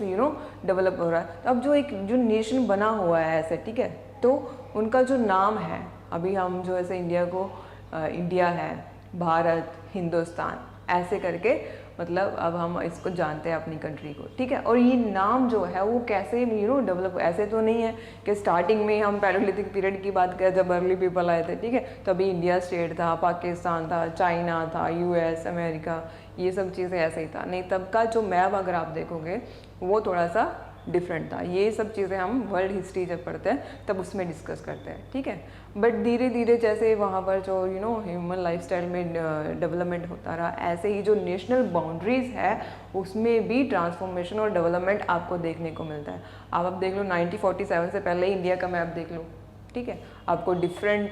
डेवलप हो रहा है। तो अब जो नेशन बना हुआ है ऐसे, ठीक है, तो उनका जो नाम है, अभी हम जो ऐसे इंडिया को इंडिया है, भारत, हिंदुस्तान, ऐसे करके मतलब अब हम इसको जानते हैं अपनी कंट्री को, ठीक है। और ये नाम जो है वो कैसे डेवलप, ऐसे तो नहीं है कि स्टार्टिंग में हम पैरोलिथिक पीरियड की बात करें जब अर्ली पीपल आए थे, ठीक है, तो अभी इंडिया स्टेट था, पाकिस्तान था, चाइना था, यूएस, अमेरिका, ये सब चीज़ें ऐसे ही था नहीं। तब का जो मैप अगर आप देखोगे वो थोड़ा सा डिफरेंट था। ये सब चीज़ें हम वर्ल्ड हिस्ट्री जब पढ़ते हैं तब उसमें डिस्कस करते हैं, ठीक है। बट धीरे धीरे जैसे वहाँ पर जो ह्यूमन लाइफस्टाइल में डेवलपमेंट होता रहा, ऐसे ही जो नेशनल बाउंड्रीज है उसमें भी ट्रांसफॉर्मेशन और डेवलपमेंट आपको देखने को मिलता है। आप देख लो 1947 से पहले इंडिया का मैप देख लो, ठीक है, आपको डिफरेंट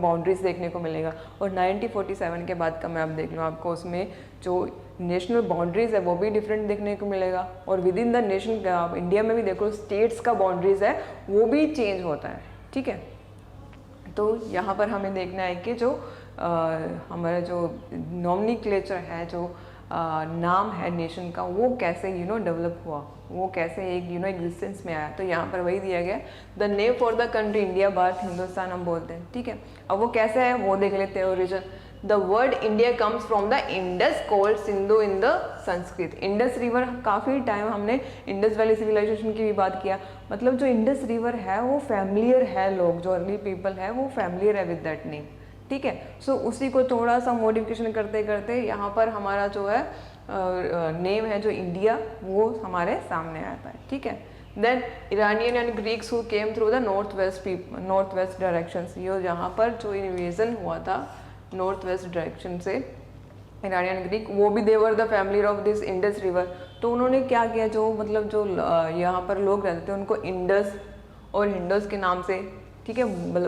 बाउंड्रीज देखने को मिलेगा। और 1947 के बाद का मैप देख लो, आपको उसमें जो नेशनल बाउंड्रीज है वो भी डिफरेंट देखने को मिलेगा। और with in the nation India में भी देखो स्टेट्स का बाउंड्रीज है वो भी चेंज होता है, ठीक है। तो यहाँ पर हमें देखना है कि जो हमारा जो नॉमिनक्लेचर है, जो नाम है नेशन का, वो कैसे डेवलप हुआ, वो कैसे एक एग्जिस्टेंस में आया। तो यहाँ पर वही दिया गया, the name for the country India, Bharat, Hindustan हम बोलते हैं, ठीक है। अब वो कैसे है वो देख लेते हैं। Origin, the word India comes from the Indus called Sindhu in the Sanskrit. Indus river, काफ़ी टाइम हमने इंडस वैली सिविलाइजेशन की भी बात किया, मतलब जो इंडस रिवर है वो फैमिलियर है, लोग जो अर्ली पीपल है वो फैमिलियर है विद दैट नेम, ठीक है। सो उसी को थोड़ा सा मॉडिफिकेशन करते करते यहाँ पर हमारा जो है नेम है जो इंडिया वो हमारे सामने आता है, ठीक है। Then Iranian and Greeks who came through the north west directions, ये यहाँ पर जो इन्वेजन हुआ था नॉर्थ वेस्ट डायरेक्शन से, ईरानियन ग्रीक, वो भी devour the family of this Indus river. तो उन्होंने क्या किया, जो मतलब जो यहाँ पर लोग रहते थे उनको इंडस और हिंडोस के नाम से, ठीक है,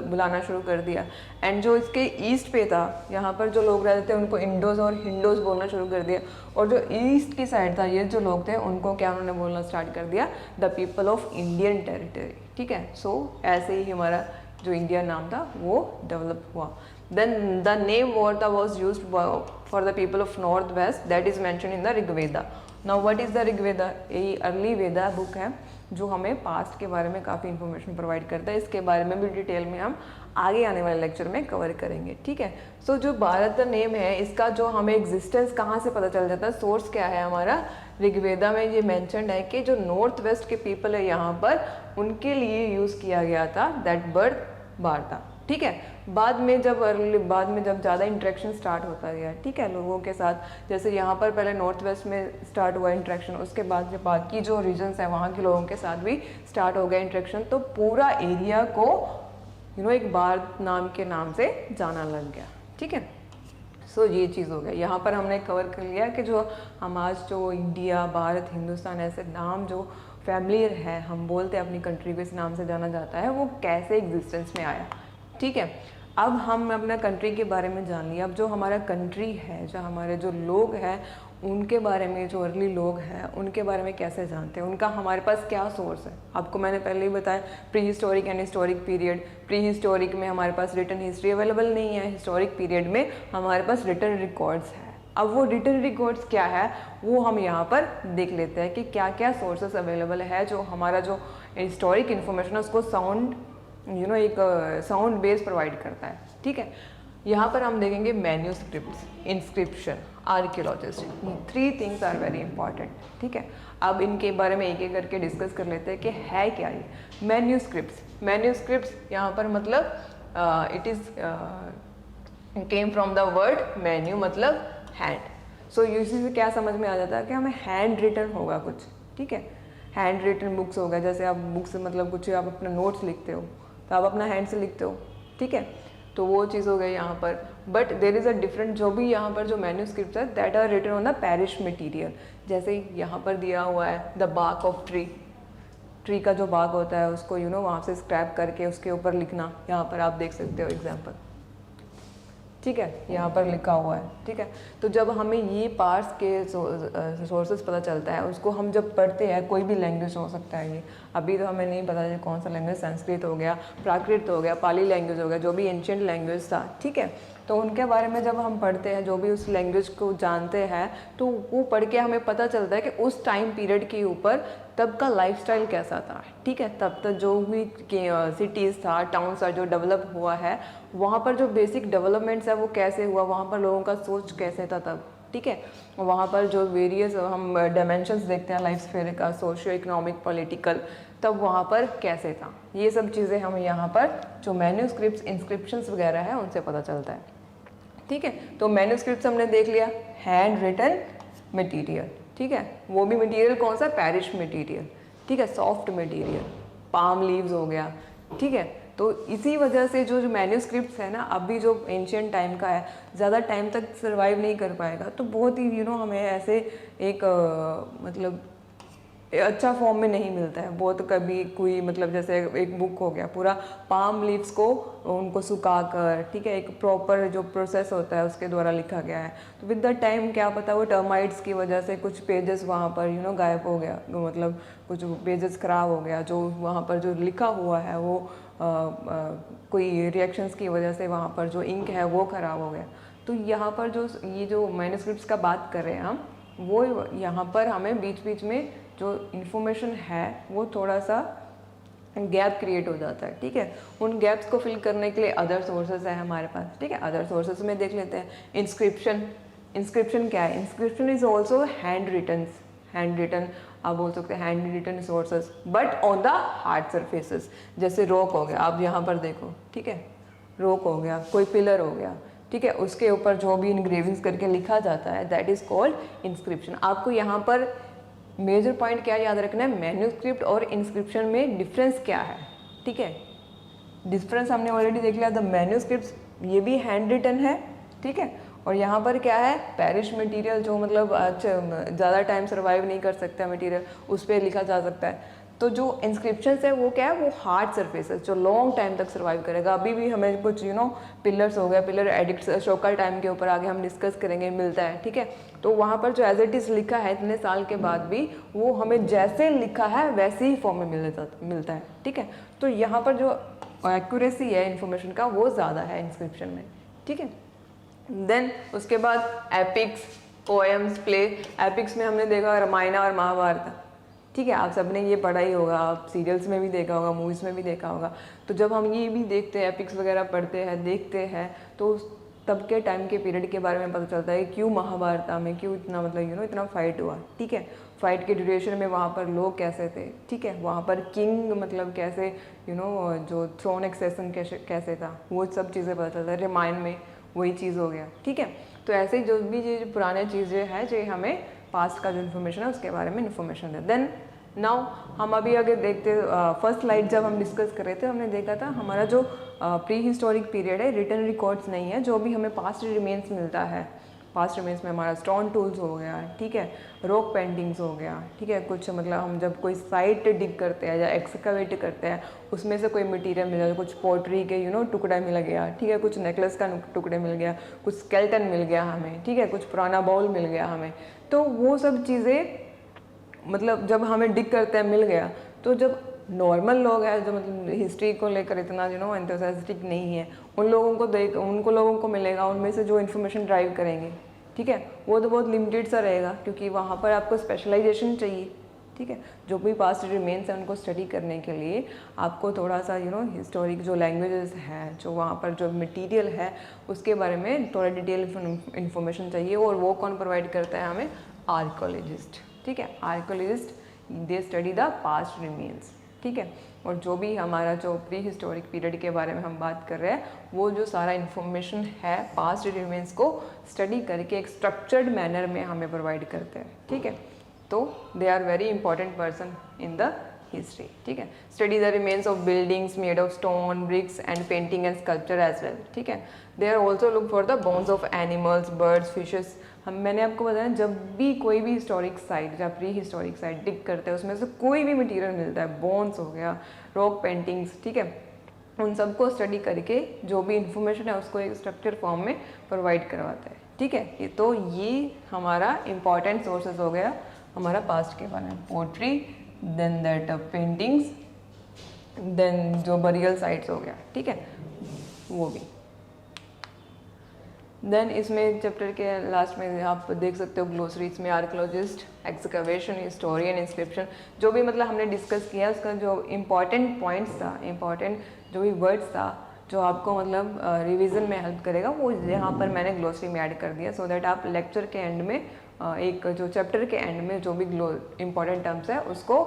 बुलाना शुरू कर दिया। एंड जो इसके ईस्ट पे था, यहाँ पर जो लोग रहते थे उनको इंडोस और हिंडोस बोलना शुरू कर दिया। और जो ईस्ट की साइड था, ये जो लोग थे उनको क्या उन्होंने बोलना स्टार्ट कर दिया, the people of Indian territory, ठीक है। सो ऐसे ही हमारा जो इंडिया नाम था वो डेवलप हुआ। देन द नेम वार्ता was use for the people of north west, that is mention in the Rigveda. Now what is the Rigveda? ये अर्ली वेदा बुक है जो हमें पास्ट के बारे में काफ़ी इन्फॉर्मेशन प्रोवाइड करता है। इसके बारे में भी डिटेल में हम आगे आने वाले लेक्चर में कवर करेंगे, ठीक है। सो जो भारत का नेम है, इसका जो हमें एग्जिस्टेंस कहाँ से पता चल जाता है, सोर्स क्या है हमारा, ऋग्वेदा में ये मेंशन्ड है कि जो नॉर्थ वेस्ट के पीपल है यहाँ पर, उनके लिए यूज़ किया गया था दैट बर्ड वार्ता, ठीक है। बाद में जब ज़्यादा इंटरेक्शन स्टार्ट होता गया, ठीक है, लोगों के साथ, जैसे यहाँ पर पहले नॉर्थ वेस्ट में स्टार्ट हुआ इंटरेक्शन, उसके बाद जो बाकी जो रीजन्स हैं वहाँ के लोगों के साथ भी स्टार्ट हो गया इंटरेक्शन, तो पूरा एरिया को एक भारत नाम के नाम से जाना लग गया, ठीक है। सो ये चीज़ हो गया। यहाँ पर हमने कवर कर लिया कि जो हम आज जो इंडिया, भारत, हिंदुस्तान ऐसे नाम जो फैमिलियर है, हम बोलते हैं अपनी कंट्री को इस नाम से जाना जाता है, वो कैसे एग्जिस्टेंस में आया, ठीक है। अब हम अपना कंट्री के बारे में जान लिया। अब जो हमारा कंट्री है, जो हमारे जो लोग हैं उनके बारे में, जो अर्ली लोग हैं उनके बारे में कैसे जानते हैं, उनका हमारे पास क्या सोर्स है। आपको मैंने पहले ही बताया, pre historic and historic period. Pre historic में हमारे पास रिटन हिस्ट्री अवेलेबल नहीं है, हिस्टोरिक पीरियड में हमारे पास रिटन रिकॉर्ड्स है। अब वो रिटन रिकॉर्ड्स क्या है वो हम यहाँ पर देख लेते हैं कि क्या क्या सोर्सेस अवेलेबल है, जो हमारा जो हिस्टोरिक इन्फॉर्मेशन है उसको साउंड एक साउंड बेस प्रोवाइड करता है, ठीक है। यहाँ पर हम देखेंगे manuscripts, inscription, archaeologist, 3 things are very important, ठीक है। अब इनके बारे में एक एक करके डिस्कस कर लेते हैं कि है क्या ये मैन्यूस्क्रिप्ट्स। मैन्यूस्क्रिप्ट्स यहाँ पर मतलब it is came from the word menu, मतलब हैंड। सो इसी से क्या समझ में आ जाता है कि हमें हैंड रिटन होगा कुछ, ठीक है। हैंड रिटन बुक्स होगा, जैसे आप बुक्स मतलब कुछ आप अपना नोट्स लिखते हो तो आप अपना हैंड से लिखते हो, ठीक है। तो वो चीज़ हो गई यहाँ पर। But there is a different, जो भी यहाँ पर जो मैन्यूस्क्रिप्ट है that are written on the perish material. जैसे यहाँ पर दिया हुआ है the bark of tree, tree का जो बार्क होता है उसको वहाँ से स्क्रैप करके उसके ऊपर लिखना, यहाँ पर आप देख सकते हो एग्जाम्पल, ठीक है, यहाँ पर लिखा हुआ है, ठीक है। तो जब हमें ये पार्ट्स के सोर्सेज पता चलता है, उसको हम जब पढ़ते हैं, कोई भी लैंग्वेज हो सकता है ये, अभी तो हमें नहीं पता है कौन सा लैंग्वेज, संस्कृत हो गया, प्राकृत हो गया, पाली लैंग्वेज हो गया, जो भी एंशिएंट लैंग्वेज था, ठीक है। तो उनके बारे में जब हम पढ़ते हैं, जो भी उस लैंग्वेज को जानते हैं, तो वो पढ़ के हमें पता चलता है कि उस टाइम पीरियड के ऊपर तब का लाइफस्टाइल कैसा था, ठीक है। तब तक जो भी सिटीज़ था, टाउन्स था जो डेवलप हुआ है, वहाँ पर जो बेसिक डेवलपमेंट्स है वो कैसे हुआ, वहाँ पर लोगों का सोच कैसे था तब, ठीक है। वहाँ पर जो वेरियस हम डायमेंशंस देखते हैं लाइफ स्फीयर का, सोशियो इकोनॉमिक, पॉलिटिकल, तब वहाँ पर कैसे था, ये सब चीज़ें हमें यहाँ पर जो मैन्यूस्क्रिप्ट्स, इंस्क्रिप्शंस वगैरह है उनसे पता चलता है, ठीक है। तो मैन्यूस्क्रिप्ट्स हमने देख लिया, हैंड रिटन मटीरियल, ठीक है। वो भी मटीरियल कौन सा, पैरिश मटीरियल, ठीक है, सॉफ्ट मटीरियल, पाम लीव्स हो गया, ठीक है। तो इसी वजह से जो मैन्यूस्क्रिप्ट्स है ना, अभी जो एंशिएंट टाइम का है, ज़्यादा टाइम तक सर्वाइव नहीं कर पाएगा। तो बहुत ही हमें ऐसे एक मतलब अच्छा फॉर्म में नहीं मिलता है, बहुत कभी कोई मतलब जैसे एक बुक हो गया, पूरा पाम लीव्स को उनको सुखाकर, ठीक है, एक प्रॉपर जो प्रोसेस होता है उसके द्वारा लिखा गया है। तो विद द टाइम क्या पता वो टर्माइट्स की वजह से कुछ पेजेस वहाँ पर गायब हो गया, मतलब कुछ पेजेस खराब हो गया, जो वहाँ पर जो लिखा हुआ है वो कोई रिएक्शंस की वजह से वहाँ पर जो इंक है वो ख़राब हो गया। तो यहाँ पर जो ये जो मैन्यूस्क्रिप्ट्स का बात कर रहे हैं हम, वो यहाँ पर हमें बीच बीच में जो इन्फॉर्मेशन है वो थोड़ा सा गैप क्रिएट हो जाता है, ठीक है। उन गैप्स को फिल करने के लिए अदर सोर्सेज है हमारे पास, ठीक है। अदर सोर्सेज में देख लेते हैं इंस्क्रिप्शन। इंस्क्रिप्शन क्या है, inscription is also hand written आप बोल सकते हैं hand written sources, but on the hard surfaces. जैसे रॉक हो गया, आप यहाँ पर देखो, ठीक है, रॉक हो गया, कोई पिलर हो गया, ठीक है, उसके ऊपर जो भी इनग्रेविंग्स करके लिखा जाता है दैट इज़ कॉल्ड इंस्क्रिप्शन। आपको यहाँ पर मेजर पॉइंट क्या याद रखना है, मैन्यूस्क्रिप्ट और इंस्क्रिप्शन में डिफरेंस क्या है, ठीक है। डिफरेंस हमने ऑलरेडी देख लिया, द मैन्यूस्क्रिप्ट ये भी हैंड रिटन है, ठीक है, और यहाँ पर क्या है, पैरिश मटेरियल, जो मतलब अच्छा ज़्यादा टाइम सर्वाइव नहीं कर सकता मटेरियल, उस पर लिखा जा सकता है। तो जो इंस्क्रिप्शंस है वो क्या है, वो हार्ड सरफेसेस जो लॉन्ग टाइम तक सर्वाइव करेगा। अभी भी हमें कुछ पिलर्स हो गया, पिलर एडिक्ट अशोका टाइम के ऊपर आगे हम डिस्कस करेंगे, मिलता है, ठीक है। तो वहाँ पर जो एज इट इज़ लिखा है इतने साल के बाद भी वो हमें जैसे लिखा है वैसे ही फॉर्म में मिलता है, ठीक है। तो यहाँ पर जो एक्यूरेसी है इन्फॉर्मेशन का वो ज़्यादा है इंस्क्रिप्शन में, ठीक है। देन उसके बाद एपिक्स, पोएम्स, प्ले। एपिक्स में हमने देखा रामायण और महाभारत, ठीक है, आप सबने ये पढ़ा ही होगा, आप सीरियल्स में भी देखा होगा, मूवीज़ में भी देखा होगा। तो जब हम ये भी देखते हैं, एपिक्स वगैरह पढ़ते हैं, देखते हैं, तो तब के टाइम के पीरियड के बारे में पता चलता है क्यों महाभारत में क्यों इतना मतलब इतना फाइट हुआ, ठीक है। फाइट के ड्यूरेशन में वहाँ पर लोग कैसे थे, ठीक है, वहाँ पर किंग मतलब कैसे जो थ्रोन एक्सेसन कैसे था, वो सब चीज़ें पता चलता है। रामायण में वही चीज़ हो गया, ठीक है। तो ऐसे ही जो भी ये पुराने चीज़ें हैं जो हमें पास्ट का जो इन्फॉर्मेशन है उसके बारे में इन्फॉर्मेशन है। देन नाउ हम अभी आगे देखते, फर्स्ट स्लाइड जब हम डिस्कस कर रहे थे हमने देखा था हमारा जो प्री हिस्टोरिक पीरियड है, रिटन रिकॉर्ड्स नहीं है, जो भी हमें पास्ट रिमेन्स मिलता है, पास्ट रिमेन्स में हमारा स्टोन टूल्स हो गया, ठीक है, रॉक पेंटिंग्स हो गया, ठीक है, कुछ मतलब हम जब कोई साइट डिग करते हैं या एक्सकवेट करते हैं उसमें से कोई मटेरियल मिल गया, कुछ पोट्री के टुकड़ा मिल गया, ठीक है, कुछ नेकलेस का टुकड़े मिल गया, कुछ स्केल्टन मिल गया हमें, ठीक है, कुछ पुराना बाउल मिल गया हमें। तो वो सब चीज़ें मतलब जब हमें डिग करते हैं मिल गया, तो जब नॉर्मल लोग हैं जो मतलब हिस्ट्री को लेकर इतना एंथुसियास्टिक नहीं है, उन लोगों को मिलेगा, उनमें से जो इन्फॉर्मेशन ड्राइव करेंगे, ठीक है, वो तो बहुत लिमिटेड सा रहेगा, क्योंकि वहाँ पर आपको स्पेशलाइजेशन चाहिए, ठीक ठीक है। जो भी पास्ट रिमेन्स हैं उनको स्टडी करने के लिए आपको थोड़ा सा हिस्टोरिक जो लैंग्वेजेस हैं, जो वहाँ पर जो मटेरियल है उसके बारे में थोड़ा डिटेल इन्फॉर्मेशन चाहिए। और वो कौन प्रोवाइड करता है हमें? आर्कोलॉजिस्ट, ठीक है। Archaeologist they study the past remains, ठीक है। और जो भी हमारा जो प्री हिस्टोरिक पीरियड के बारे में हम बात कर रहे हैं वो जो सारा इन्फॉर्मेशन है पास्ट रिमेन्स को स्टडी करके एक स्ट्रक्चर्ड मैनर में हमें प्रोवाइड करते हैं, ठीक है। तो they are very important person in the history, ठीक है। Study the remains of buildings made of stone, bricks and painting and sculpture as well, ठीक है। They are also look for the bones of animals, birds, fishes. मैंने आपको बताया जब भी कोई भी हिस्टोरिक साइट या प्री हिस्टोरिक साइट डिग करते हैं उसमें से कोई भी मटेरियल मिलता है, बोन्स हो गया, रॉक पेंटिंग्स, ठीक है, उन सबको स्टडी करके जो भी इंफॉर्मेशन है उसको एक स्ट्रक्चर फॉर्म में प्रोवाइड करवाता है, ठीक है। तो ये हमारा इम्पॉर्टेंट सोर्सेज हो गया हमारा पास्ट के बारे में, pottery, then that paintings, then जो बरियल साइट्स हो गया, ठीक है, वो भी। देन इसमें चैप्टर के लास्ट में आप देख सकते हो ग्लोसरीज में आर्कोलॉजिस्ट, एक्सकवेशन, हिस्टोरियन, इंस्क्रिप्शन, जो भी मतलब हमने डिस्कस किया उसका जो इम्पॉर्टेंट पॉइंट्स था, इम्पॉर्टेंट जो भी वर्ड्स था जो आपको मतलब रिवीजन में हेल्प करेगा वो यहाँ पर मैंने ग्लोसरी में ऐड कर दिया, सो दैट आप लेक्चर के एंड में एक जो चैप्टर के एंड में जो भी इम्पॉर्टेंट टर्म्स है उसको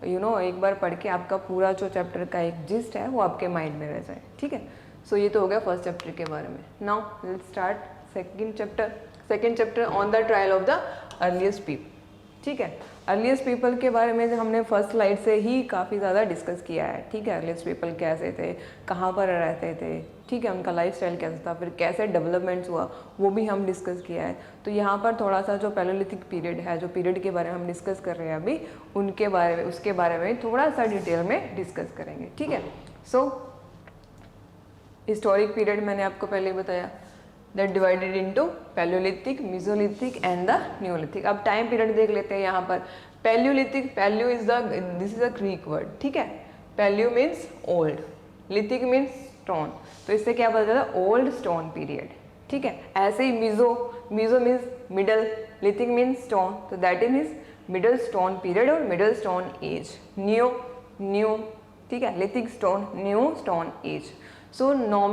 एक बार पढ़ के आपका पूरा जो चैप्टर का एक जिस्ट है वो आपके माइंड में रह जाए, ठीक है। सो ये तो हो गया फर्स्ट चैप्टर के बारे में। Now let's start second chapter on the trial of the earliest people, ठीक है। अर्लीस्ट पीपल के बारे में हमने फर्स्ट स्लाइड से ही काफ़ी ज़्यादा डिस्कस किया है, ठीक है। अर्लीस्ट पीपल कैसे थे, कहाँ पर रहते थे, ठीक है, उनका लाइफस्टाइल कैसा था, फिर कैसे डेवलपमेंट्स हुआ वो भी हम डिस्कस किया है। तो यहाँ पर थोड़ा सा जो पैलेलिथिक पीरियड है, जो पीरियड के बारे में हम डिस्कस कर रहे हैं अभी, उसके बारे में थोड़ा सा डिटेल में डिस्कस करेंगे, ठीक है। सो हिस्टोरिक पीरियड मैंने आपको पहले बताया that divided into palaeolithic, mesolithic and the neolithic. अब टाइम पीरियड देख लेते हैं यहाँ पर। Palaeolithic, palaeo this is a Greek word, ठीक है। Palaeo means old, lithic means stone, तो इससे क्या पता चला? ओल्ड स्टोन पीरियड, ठीक है। ऐसे ही meso means middle, lithic means stone, तो that is middle stone period और मिडल स्टोन एज। न्यू, ठीक है, lithic stone, new stone age. So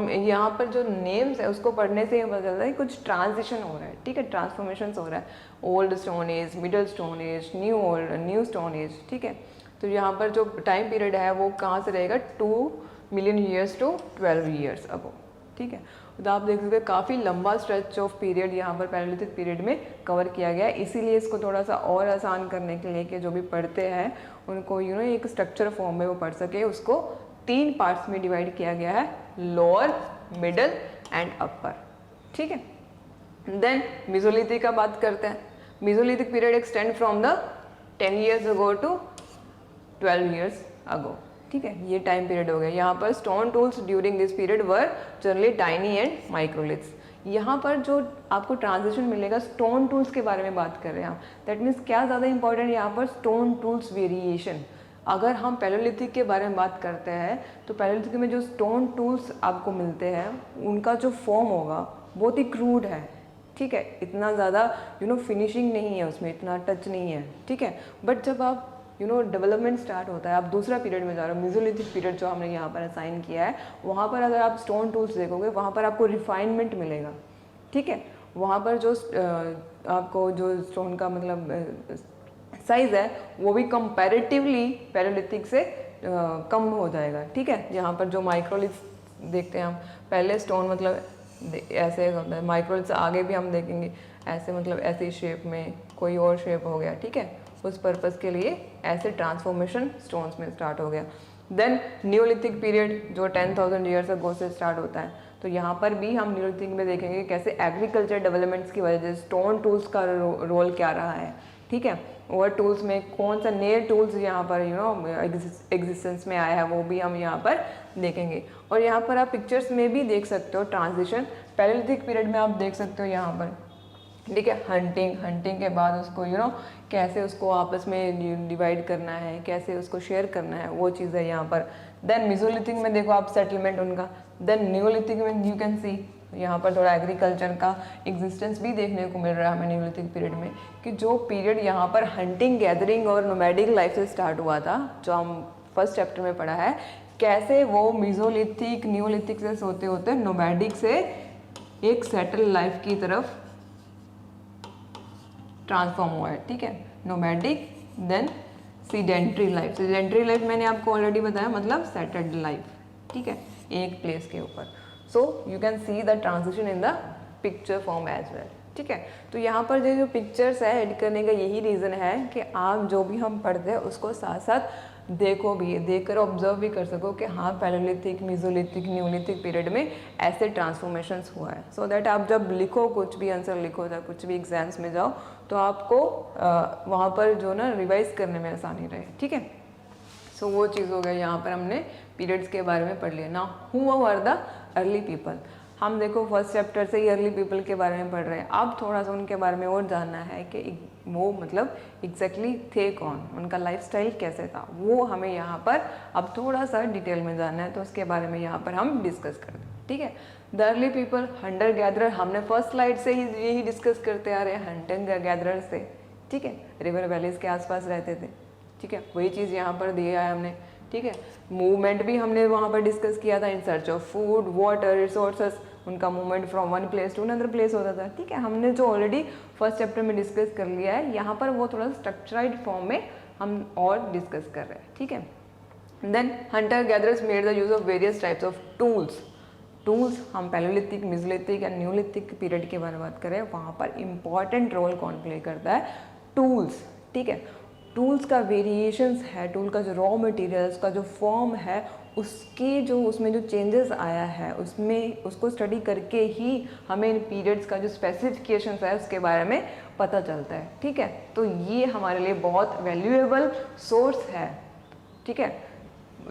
यहाँ पर जो नेम्स है उसको पढ़ने से ये पता चलता है कुछ ट्रांजिशन हो रहा है, ठीक है, ट्रांसफॉर्मेशन हो रहा है। Old stone age, middle stone age, new stone as, ठीक है। तो यहाँ पर जो टाइम पीरियड है वो कहाँ से रहेगा? 2 मिलियन ईयर्स टू 12 ईयर्स अबो, ठीक है। तो आप देख सकते हैं काफ़ी लंबा स्ट्रेच ऑफ पीरियड यहाँ पर पैलियोलिथिक पीरियड में कवर किया गया है। इसीलिए इसको थोड़ा सा और आसान करने के लिए कि जो भी पढ़ते हैं उनको एक स्ट्रक्चर फॉर्म में वो पढ़ सके, उसको 3 पार्ट्स में डिवाइड किया गया है, लोअर, मिडल एंड अपर, ठीक है। देन मेसोलिथिक का बात करते हैं। Mesolithic period extend from the 10 years ago to 12 years ago, ठीक है, ये टाइम पीरियड हो गया। यहाँ पर stone tools during this period were generally tiny and microliths. यहाँ पर जो आपको ट्रांजिशन मिलेगा स्टोन टूल्स के बारे में बात कर रहे हैं हम, दैट मीन्स क्या ज़्यादा इंपॉर्टेंट यहाँ पर स्टोन टूल्स वेरिएशन। अगर हम पैलियोलिथिक के बारे में बात करते हैं तो पैलियोलिथिक में जो स्टोन टूल्स आपको मिलते हैं उनका जो फॉर्म होगा बहुत ही क्रूड है, ठीक है, इतना ज़्यादा फिनिशिंग नहीं है उसमें, इतना टच नहीं है, ठीक है। बट जब आप डेवलपमेंट स्टार्ट होता है, आप दूसरा पीरियड में जा रहे हो, मेसोलिथिक पीरियड जो हमने यहाँ पर असाइन किया है, वहाँ पर अगर आप स्टोन टूल्स देखोगे वहाँ पर आपको रिफाइनमेंट मिलेगा, ठीक है। वहाँ पर जो आपको जो स्टोन का मतलब साइज है वो भी कंपैरेटिवली पैलियोलिथिक से कम हो जाएगा, ठीक है। यहाँ पर जो माइक्रोलिथ्स देखते हैं हम, पहले स्टोन मतलब ऐसे होता है, माइक्रोलिथ्स आगे भी हम देखेंगे ऐसे, मतलब ऐसी शेप में कोई और शेप हो गया, ठीक है, उस पर्पज़ के लिए ऐसे ट्रांसफॉर्मेशन स्टोन्स में स्टार्ट हो गया। देन न्यूलिथिक पीरियड जो 10,000 ईयर्स अगो से स्टार्ट होता है, तो यहाँ पर भी हम न्यूलिथिक में देखेंगे कैसे एग्रीकल्चर डेवलपमेंट्स की वजह से स्टोन टूल्स का रोल क्या रहा है, ठीक है। और टूल्स में कौन सा नए टूल्स यहाँ पर एग्जिस्टेंस में आया है वो भी हम यहाँ पर देखेंगे। और यहाँ पर आप पिक्चर्स में भी देख सकते हो ट्रांजिशन। पैलियोलिथिक पीरियड में आप देख सकते हो यहाँ पर, ठीक है, हंटिंग के बाद उसको कैसे उसको आपस में डिवाइड करना है, कैसे उसको शेयर करना है, वो चीज़ है यहाँ पर। देन मेसोलिथिक में देखो आप सेटलमेंट उनका। देन न्यूलिथिक में यू कैन सी यहाँ पर थोड़ा एग्रीकल्चर का एग्जिस्टेंस भी देखने को मिल रहा है हमें न्यूलिथिक पीरियड में, कि जो पीरियड यहाँ पर हंटिंग गैदरिंग और नोमैडिक लाइफ से स्टार्ट हुआ था, जो हम फर्स्ट चैप्टर में पढ़ा है, कैसे वो मीजोलिथिक न्यूलिथिक से होते होते नोमैडिक से एक सेटल लाइफ की तरफ ट्रांसफॉर्म हुआ है। ठीक है, nomadic then sedentary life. Sedentary life मैंने आपको ऑलरेडी बताया, मतलब सेटल्ड लाइफ। ठीक है, एक प्लेस के ऊपर। So you can see the transition in the picture form as well. ठीक है, तो यहाँ पर जो पिक्चर्स है ऐड करने का यही रीज़न है कि आप जो भी हम पढ़ते हैं उसको साथ साथ देखो भी, देखकर ऑब्जर्व भी कर सको कि हाँ पैलेलिथिक, मीजोलिथिक, न्यूलिथिक पीरियड में ऐसे ट्रांसफॉर्मेशंस हुआ है। सो दैट आप जब लिखो, कुछ भी आंसर लिखो या कुछ भी एग्जाम्स में जाओ तो आपको वहाँ पर जो ना रिवाइज करने में आसानी रहे। ठीक है, सो वो चीज़ हो गई। यहाँ पर हमने पीरियड्स के बारे में पढ़ लिया ना। Who are the early people, हम देखो फर्स्ट चैप्टर से ही अर्ली पीपल के बारे में पढ़ रहे हैं। अब थोड़ा सा उनके बारे में और जानना है कि वो मतलब एग्जैक्टली थे कौन, उनका लाइफस्टाइल कैसे था, वो हमें यहाँ पर अब थोड़ा सा डिटेल में जानना है, तो उसके बारे में यहाँ पर हम डिस्कस करते हैं। ठीक है, the early people Hunter gatherer, हमने फर्स्ट स्लाइड से ही यही डिस्कस करते आ रहे हैं, हंटिंग गैदरर से। ठीक है, रिवर वैलीज के आसपास रहते थे। ठीक है, वही चीज़ यहाँ पर दिया है हमने। ठीक है, मूवमेंट भी हमने वहाँ पर डिस्कस किया था, in search of food, water, resources, उनका movement from one place to another place होता था। ठीक है, हमने जो ऑलरेडी फर्स्ट चैप्टर में डिस्कस कर लिया है, यहाँ पर वो थोड़ा स्ट्रक्चराइड फॉर्म में हम और डिस्कस कर रहे हैं। ठीक है, then hunter gatherers made the use of various types of tools. Tools हम पैलेलिथिक, मेसोलिथिक या न्यूलिथिक पीरियड के बारे में बात करें, वहाँ पर इंपॉर्टेंट रोल कौन प्ले करता है, टूल्स। ठीक है, टूल्स का वेरिएशंस है, टूल का जो रॉ मटेरियल, उसका जो फॉर्म है, उसके जो उसमें जो चेंजेस आया है, उसमें उसको स्टडी करके ही हमें इन पीरियड्स का जो स्पेसिफिकेशंस है उसके बारे में पता चलता है। ठीक है, तो ये हमारे लिए बहुत वैल्यूएबल सोर्स है। ठीक है,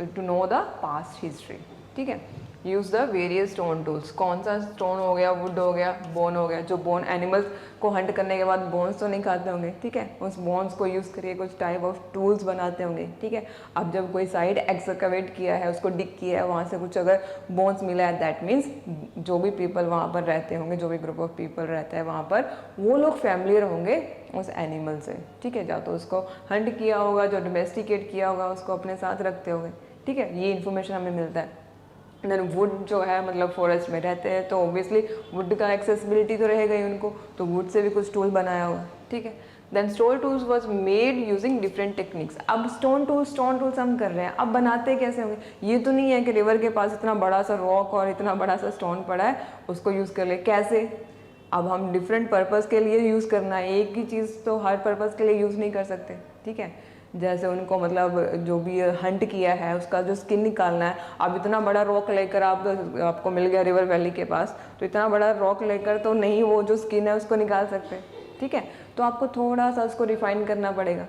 to know the past history. ठीक है, use the various stone tools. कौन सा स्टोन हो गया, वुड हो गया, बोन हो गया। जो बोन एनिमल्स को हंट करने के बाद बोन्स तो नहीं खाते होंगे। ठीक है, उस बोन्स को यूज़ करके कुछ टाइप ऑफ टूल्स बनाते होंगे। ठीक है, अब जब कोई साइड एक्सकवेट किया है, उसको डिग किया है, वहाँ से कुछ अगर बोन्स मिला है, दैट मीन्स जो भी पीपल वहाँ पर रहते होंगे, जो भी ग्रुप ऑफ पीपल रहता है वहाँ पर, वो लोग फैमिलियर होंगे उस एनिमल से। ठीक है, या तो उसको हंट किया होगा, जो डोमेस्टिकेट किया होगा उसको अपने साथ रखते होंगे। ठीक है, ये इन्फॉर्मेशन हमें मिलता है। देन वुड जो है, मतलब फॉरेस्ट में रहते हैं तो ऑब्वियसली वुड का एक्सेसिबिलिटी तो रहेगा ही उनको, तो वुड से भी कुछ टूल बनाया होगा। ठीक है, then stone tools was made using different techniques. अब स्टोन टूल्स हम कर रहे हैं, अब बनाते कैसे होंगे? ये तो नहीं है कि रिवर के पास इतना बड़ा सा रॉक और इतना बड़ा सा स्टोन पड़ा है, उसको यूज़ कर ले। कैसे? अब हम डिफरेंट पर्पज़ के लिए यूज़ करना है, एक ही चीज़ तो हर पर्पज़ के लिए यूज़ नहीं कर सकते। ठीक है, जैसे उनको मतलब जो भी हंट किया है उसका जो स्किन निकालना है, अब इतना बड़ा रॉक लेकर आपको मिल गया रिवर वैली के पास, तो इतना बड़ा रॉक लेकर तो नहीं वो जो स्किन है उसको निकाल सकते। ठीक है, तो आपको थोड़ा सा उसको रिफाइन करना पड़ेगा।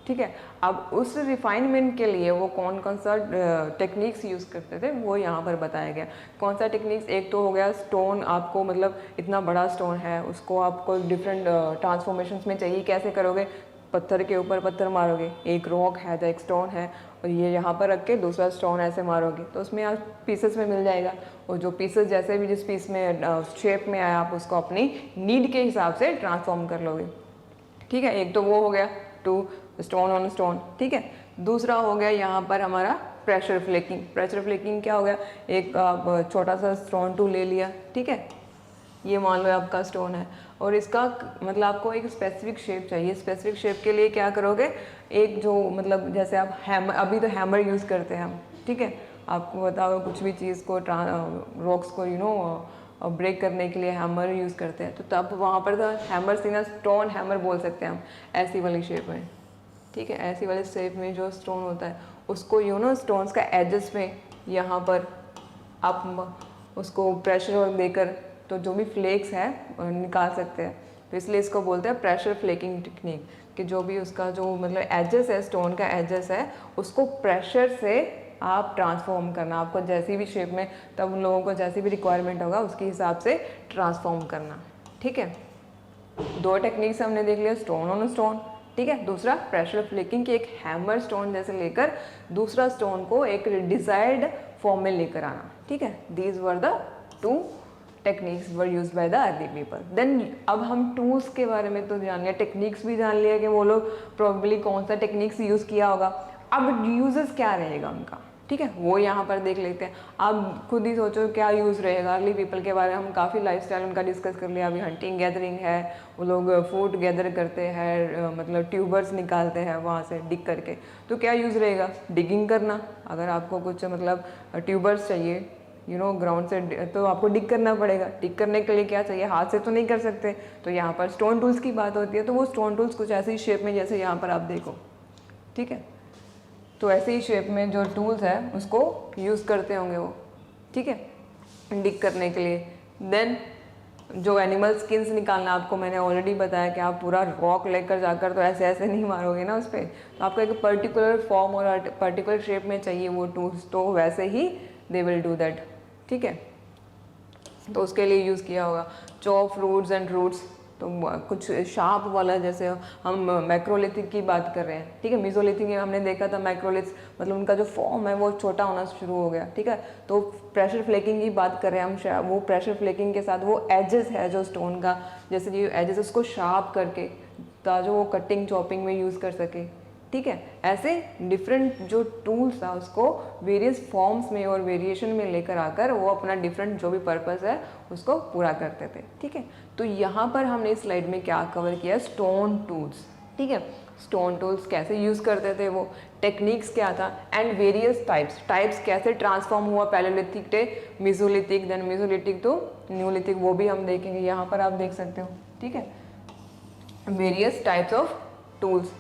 ठीक है, अब उस रिफाइनमेंट के लिए वो कौन कौन सा टेक्निक्स यूज़ करते थे वो यहाँ पर बताया गया। कौन सा टेक्निक्स? एक तो हो गया स्टोन, आपको मतलब इतना बड़ा स्टोन है, उसको आपको डिफरेंट ट्रांसफॉर्मेशंस में चाहिए, कैसे करोगे? पत्थर के ऊपर पत्थर मारोगे, एक रॉक है या एक स्टोन है और ये यहाँ पर रख के दूसरा स्टोन ऐसे मारोगे तो उसमें आप पीसेस में मिल जाएगा, और जो पीसेस जैसे भी जिस पीस में शेप में आया आप उसको अपनी नीड के हिसाब से ट्रांसफॉर्म कर लोगे। ठीक है, एक तो वो हो गया टू स्टोन ऑन स्टोन। ठीक है, दूसरा हो गया यहाँ पर हमारा प्रेशर फ्लेकिंग। प्रेशर फ्लेकिंग क्या हो गया? एक आप छोटा सा स्टोन टू ले लिया। ठीक है, ये मान लो आपका स्टोन है और इसका मतलब आपको एक स्पेसिफिक शेप चाहिए। स्पेसिफिक शेप के लिए क्या करोगे? एक जो मतलब जैसे आप हैमर, अभी तो हैमर यूज़ करते हैं हम। ठीक है, आपको बताओ कुछ भी चीज़ को रॉक्स को ब्रेक करने के लिए हैमर यूज़ करते हैं, तो तब वहाँ पर तो हैमर से ना स्टोन हैमर बोल सकते हैं हम, ऐसी वाली शेप में। ठीक है, ऐसी वाली शेप में जो स्टोन होता है उसको स्टोन्स का एजेस में यहाँ पर आप उसको प्रेशर देकर तो जो भी फ्लेक्स है निकाल सकते हैं। तो इसलिए इसको बोलते हैं प्रेशर फ्लेकिंग टेक्निक, कि जो भी उसका जो मतलब एजेस है, स्टोन का एजेस है, उसको प्रेशर से आप ट्रांसफॉर्म करना, आपको जैसी भी शेप में, तब उन लोगों को जैसी भी रिक्वायरमेंट होगा उसके हिसाब से ट्रांसफॉर्म करना। ठीक है, दो टेक्निक्स हमने देख लिया, स्टोन ऑन स्टोन। ठीक है, दूसरा प्रेशर फ्लेकिंग, की एक हैमर स्टोन जैसे लेकर दूसरा स्टोन को एक डिजायर्ड फॉर्म में लेकर आना। ठीक है, these were the two techniques were used by the early people. Then अब हम टूल्स के बारे में तो जान लिया, टेक्निक्स भी जान लिया कि वो लोग प्रॉब्ली कौन सा टेक्निक्स यूज़ किया होगा। अब यूजेस क्या रहेगा उनका, ठीक है, वो यहाँ पर देख लेते हैं। आप खुद ही सोचो क्या यूज़ रहेगा। अर्ली पीपल के बारे में हम काफ़ी लाइफस्टाइल उनका डिस्कस कर लिया। अभी हंटिंग गैदरिंग है, वो लोग फूड गैदर करते हैं, मतलब ट्यूबर्स निकालते हैं वहाँ से डिग करके। तो क्या यूज़ रहेगा, डिगिंग करना। अगर आपको कुछ मतलब ट्यूबर्स चाहिए ग्राउंड से, तो आपको डिग करना पड़ेगा। डिग करने के लिए क्या चाहिए, हाथ से तो नहीं कर सकते, तो यहाँ पर स्टोन टूल्स की बात होती है। तो वो स्टोन टूल्स कुछ ऐसी शेप में जैसे यहाँ पर आप देखो, ठीक है, तो ऐसे ही शेप में जो टूल्स है उसको यूज़ करते होंगे वो, ठीक है, डिग करने के लिए। देन जो एनिमल स्किन्स निकालना, आपको मैंने ऑलरेडी बताया कि आप पूरा रॉक लेकर जाकर तो ऐसे ऐसे नहीं मारोगे ना उस पर, तो आपको एक पर्टिकुलर फॉर्म और पर्टिकुलर शेप में चाहिए वो टूल्स, तो वैसे ही दे विल डू दैट, ठीक है। तो उसके लिए यूज़ किया होगा। चॉप फ्रूट्स एंड रूट्स, तो कुछ शार्प वाला, जैसे हम मैक्रोलिथिक की बात कर रहे हैं, ठीक है। मीसोलिथिक में हमने देखा था मैक्रोलिथ्स, मतलब उनका जो फॉर्म है वो छोटा होना शुरू हो गया, ठीक है। तो प्रेशर फ्लेकिंग की बात कर रहे हैं हम, वो प्रेशर फ्लेकिंग के साथ वो एजेस है जो स्टोन का, जैसे ये एजेस उसको शार्प करके ताकि वो कटिंग चॉपिंग में यूज़ कर सके, ठीक है। ऐसे डिफरेंट जो टूल्स था उसको वेरियस फॉर्म्स में और वेरिएशन में लेकर आकर वो अपना डिफरेंट जो भी पर्पस है उसको पूरा करते थे, ठीक है। तो यहाँ पर हमने इस स्लाइड में क्या कवर किया, स्टोन टूल्स, ठीक है। स्टोन टूल्स कैसे यूज़ करते थे वो, टेक्निक्स क्या था, एंड वेरियस टाइप्स कैसे ट्रांसफॉर्म हुआ पैलेयोलिथिक से मेसोलिथिक, देन मेसोलिथिक तो न्यूलिथिक, वो भी हम देखेंगे। यहाँ पर आप देख सकते हो, ठीक है, various types of tools.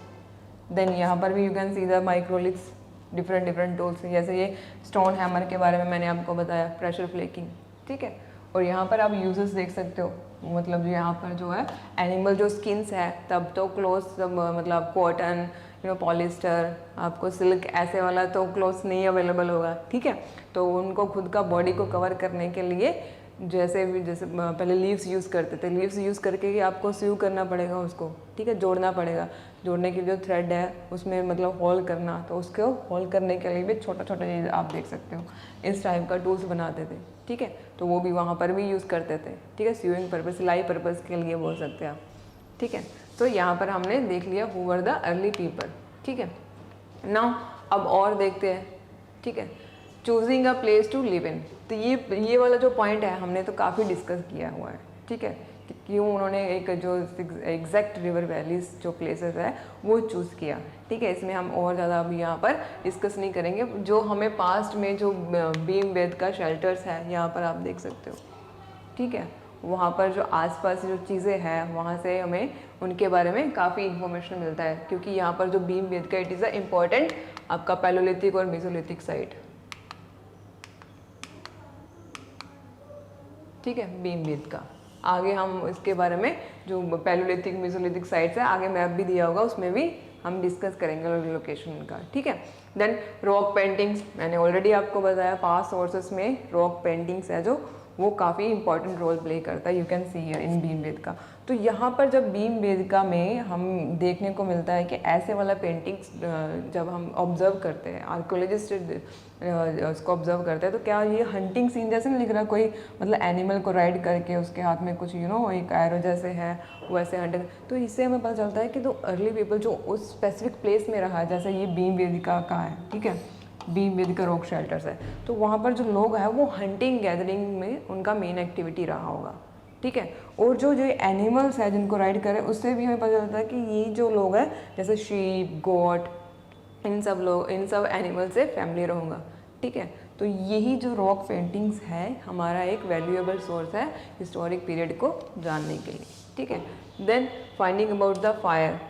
Then यहाँ पर भी you can see the microliths, different tools, जैसे ये स्टोन हैमर के बारे में मैंने आपको बताया, प्रेशर फ्लेकिंग, ठीक है। और यहाँ पर आप यूजेस देख सकते हो, मतलब यहाँ पर जो है एनिमल जो स्किन्स है, तब तो क्लोथ्स मतलब कॉटन, पॉलिस्टर, आपको सिल्क ऐसे वाला तो क्लोथ्स नहीं अवेलेबल होगा, ठीक है। तो उनको खुद का बॉडी को कवर करने के लिए जैसे पहले लीव्स यूज़ करते थे, लीव्स यूज़ करके ही आपको सीव करना पड़ेगा उसको, ठीक है, जोड़ना पड़ेगा। जोड़ने के लिए जो थ्रेड है उसमें मतलब होल करना, तो उसको होल करने के लिए भी छोटा छोटा चीज़ आप देख सकते हो, इस टाइप का टूल्स बनाते थे, ठीक है। तो वो भी वहाँ पर भी यूज़ करते थे, ठीक है, सीविंग पर्पज़, सिलाई पर्पज़ के लिए बोल सकते हैं आप, ठीक है। तो यहाँ पर हमने देख लिया who were the early people, ठीक है। नाउ अब और देखते हैं, ठीक है, choosing a place to live in. तो ये वाला जो पॉइंट है हमने तो काफ़ी डिस्कस किया हुआ है, ठीक है, कि क्यों उन्होंने एक जो एग्जैक्ट रिवर वैलीज जो प्लेसेस है वो चूज़ किया, ठीक है। इसमें हम और ज़्यादा अभी यहाँ पर डिस्कस नहीं करेंगे। जो हमें पास्ट में जो भीम बेद का शेल्टर्स है यहाँ पर आप देख सकते हो, ठीक है, वहाँ पर जो आसपास जो चीज़ें हैं वहाँ से हमें उनके बारे में काफ़ी इन्फॉर्मेशन मिलता है, क्योंकि यहाँ पर जो भीम बेद का इट इज़ अ इम्पॉर्टेंट आपका पैलोलिथिक और मेसोलिथिक साइट, ठीक है, भीम बेद का। आगे हम इसके बारे में जो पैलोलिथिक मेसोलिथिक साइट्स है आगे मैप भी दिया होगा, उसमें भी हम डिस्कस करेंगे लोकेशन का, ठीक है। देन रॉक पेंटिंग्स, मैंने ऑलरेडी आपको बताया पास्ट सोर्सेस में रॉक पेंटिंग्स है जो वो काफ़ी इंपॉर्टेंट रोल प्ले करता है, you can see here in Bhimbetka. तो यहाँ पर जब भीमबेदका में हम देखने को मिलता है कि ऐसे वाला पेंटिंग्स जब हम ऑब्जर्व करते हैं, आर्कोलॉजिस्ट उसको ऑब्जर्व करते हैं, तो क्या ये हंटिंग सीन जैसे नहीं लिख रहा कोई, मतलब एनिमल को राइड करके उसके हाथ में कुछ एक एरो जैसे है वैसे हंटिंग। तो इससे हमें पता चलता है कि तो अर्ली पीपल जो उस स्पेसिफिक प्लेस में रहा है, जैसे ये भीमबेदका का है, ठीक है, भीमबेदका रॉक शेल्टर्स है, तो वहाँ पर जो लोग हैं वो हंटिंग गैदरिंग में उनका मेन एक्टिविटी रहा होगा, ठीक है। और जो एनिमल्स है जिनको राइड करें उससे भी हमें पता चलता है कि ये जो लोग हैं जैसे शीप, गोट, इन सब एनिमल से फैमिली रहूँगा, ठीक है। तो यही जो रॉक पेंटिंग्स है हमारा एक वैल्यूएबल सोर्स है हिस्टोरिक पीरियड को जानने के लिए, ठीक है। Then finding about the fire,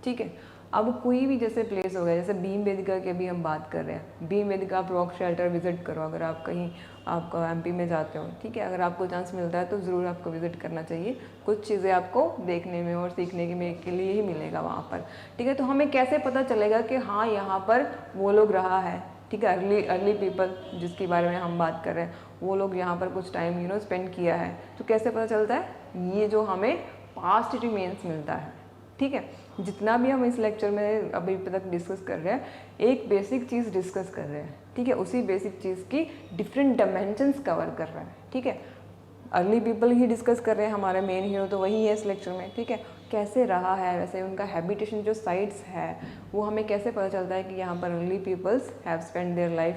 ठीक है। अब कोई भी जैसे प्लेस हो गया, जैसे भीमबेदका की भी हम बात कर रहे हैं, भीमबेदका आप रॉक शेल्टर विजिट करो अगर आप कहीं आपको एमपी में जाते हो, ठीक है, अगर आपको चांस मिलता है तो ज़रूर आपको विजिट करना चाहिए, कुछ चीज़ें आपको देखने में और सीखने के लिए ही मिलेगा वहाँ पर, ठीक है। तो हमें कैसे पता चलेगा कि हाँ यहाँ पर वो लोग रहा है, ठीक है, अर्ली पीपल जिसके बारे में हम बात कर रहे हैं वो लोग यहाँ पर कुछ टाइम स्पेंड किया है, तो कैसे पता चलता है, ये जो हमें पास्ट रिमेन्स मिलता है, ठीक है। जितना भी हम इस लेक्चर में अभी तक डिस्कस कर रहे हैं एक बेसिक चीज़ डिस्कस कर रहे हैं, ठीक है, उसी बेसिक चीज़ की डिफरेंट डायमेंशंस कवर कर रहा है, ठीक है। अर्ली पीपल ही डिस्कस कर रहे हैं, हमारा मेन हीरो तो वही है इस लेक्चर में, ठीक है। कैसे रहा है, वैसे उनका हैबिटेशन जो साइट्स है वो हमें कैसे पता चलता है कि यहाँ पर early peoples have spend their life.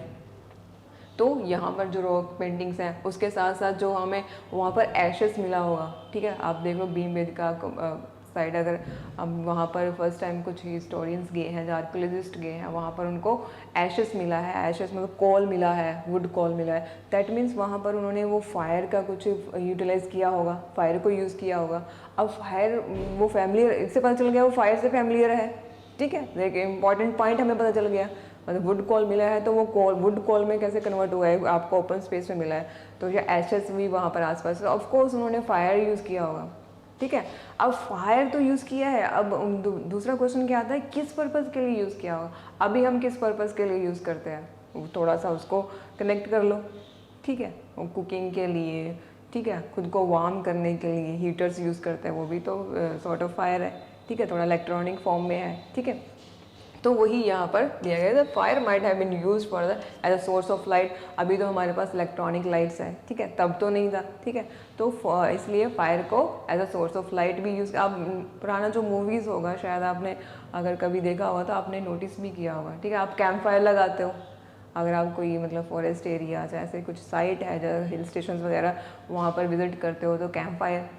तो यहाँ पर जो रॉक पेंटिंग्स हैं उसके साथ साथ जो हमें वहाँ पर एशेस मिला होगा, ठीक है। आप देख लो भीमबेटका साइड, अगर अब वहाँ पर फर्स्ट टाइम कुछ हिस्टोरियंस गए हैं, आर्कियोलॉजिस्ट गए हैं, वहाँ पर उनको एशेस मिला है, एशेस मतलब कोल मिला है, वुड कोल मिला है। दैट मीन्स वहाँ पर उन्होंने वो फायर का कुछ यूटिलाइज़ किया होगा, फायर को यूज़ किया होगा। अब फायर वो फैमिलियर, इससे पता चल गया वो फायर से फैमिलियर है, ठीक है। देखिए इंपॉर्टेंट पॉइंट हमें पता चल गया, मतलब वुड कॉल मिला है तो वो कॉल वुड कॉल में कैसे कन्वर्ट हुआ है, आपको ओपन स्पेस में मिला है, तो ये एशेस भी वहाँ पर आसपास, ऑफ कोर्स उन्होंने फायर यूज़ किया होगा, ठीक है। अब फायर तो यूज़ किया है, अब दूसरा क्वेश्चन क्या आता है, किस पर्पज़ के लिए यूज़ किया होगा। अभी हम किस पर्पज़ के लिए यूज़ करते हैं, थोड़ा सा उसको कनेक्ट कर लो, ठीक है। कुकिंग के लिए, ठीक है, खुद को वार्म करने के लिए हीटर्स यूज़ करते हैं, वो भी तो सॉर्ट ऑफ फायर है, ठीक है, थोड़ा इलेक्ट्रॉनिक फॉर्म में है, ठीक है। तो वही यहाँ पर दिया गया है, fire might have been used for the as a source of light. अभी तो हमारे पास इलेक्ट्रॉनिक लाइट्स हैं, ठीक है, तब तो नहीं था, ठीक है। तो इसलिए फायर को as a source of light भी यूज़, आप पुराना जो मूवीज़ होगा शायद आपने अगर कभी देखा होगा तो आपने नोटिस भी किया होगा, ठीक है। आप कैंप फायर लगाते हो, अगर आप कोई मतलब फॉरेस्ट एरिया ऐसे कुछ साइट है जैसे हिल स्टेशन वगैरह वहाँ पर विजिट करते हो तो कैंप फायर,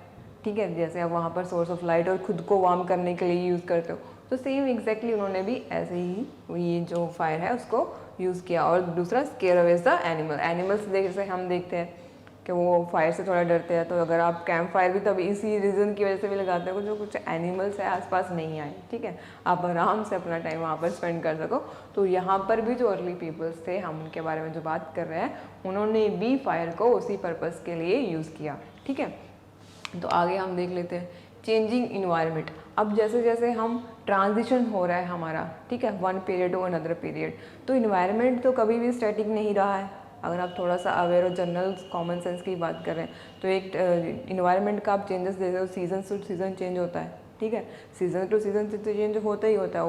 ठीक है, जैसे आप वहाँ पर सोर्स ऑफ लाइट और खुद को वार्म करने के लिए यूज़ करते हो, तो सेम एग्जैक्टली उन्होंने भी ऐसे ही ये जो फायर है उसको यूज़ किया। और दूसरा square away the animal, animals जैसे हम देखते हैं कि वो फायर से थोड़ा डरते हैं, तो अगर आप कैंप फायर भी तब इसी रीज़न की वजह से भी लगाते हो जो कुछ एनिमल्स है आसपास नहीं आए, ठीक है, आप आराम से अपना टाइम वहाँ पर स्पेंड कर सको। तो यहाँ पर भी जो अर्ली पीपल्स थे, हम उनके बारे में जो बात कर रहे हैं, उन्होंने भी फायर को उसी पर्पज़ के लिए यूज़ किया, ठीक है। तो आगे हम देख लेते हैं चेंजिंग इन्वायरमेंट। अब जैसे जैसे हम ट्रांजिशन हो रहा है हमारा, ठीक है, one period to another period, तो इन्वायरमेंट तो कभी भी स्टैटिक नहीं रहा है। अगर आप थोड़ा सा अवेयर और जनरल कॉमन सेंस की बात करें तो एक इन्वायरमेंट का आप चेंजेस देखते हो, सीजन टू सीजन चेंज होता है, ठीक है, सीजन टू सीजन तो चेंज होता ही होता है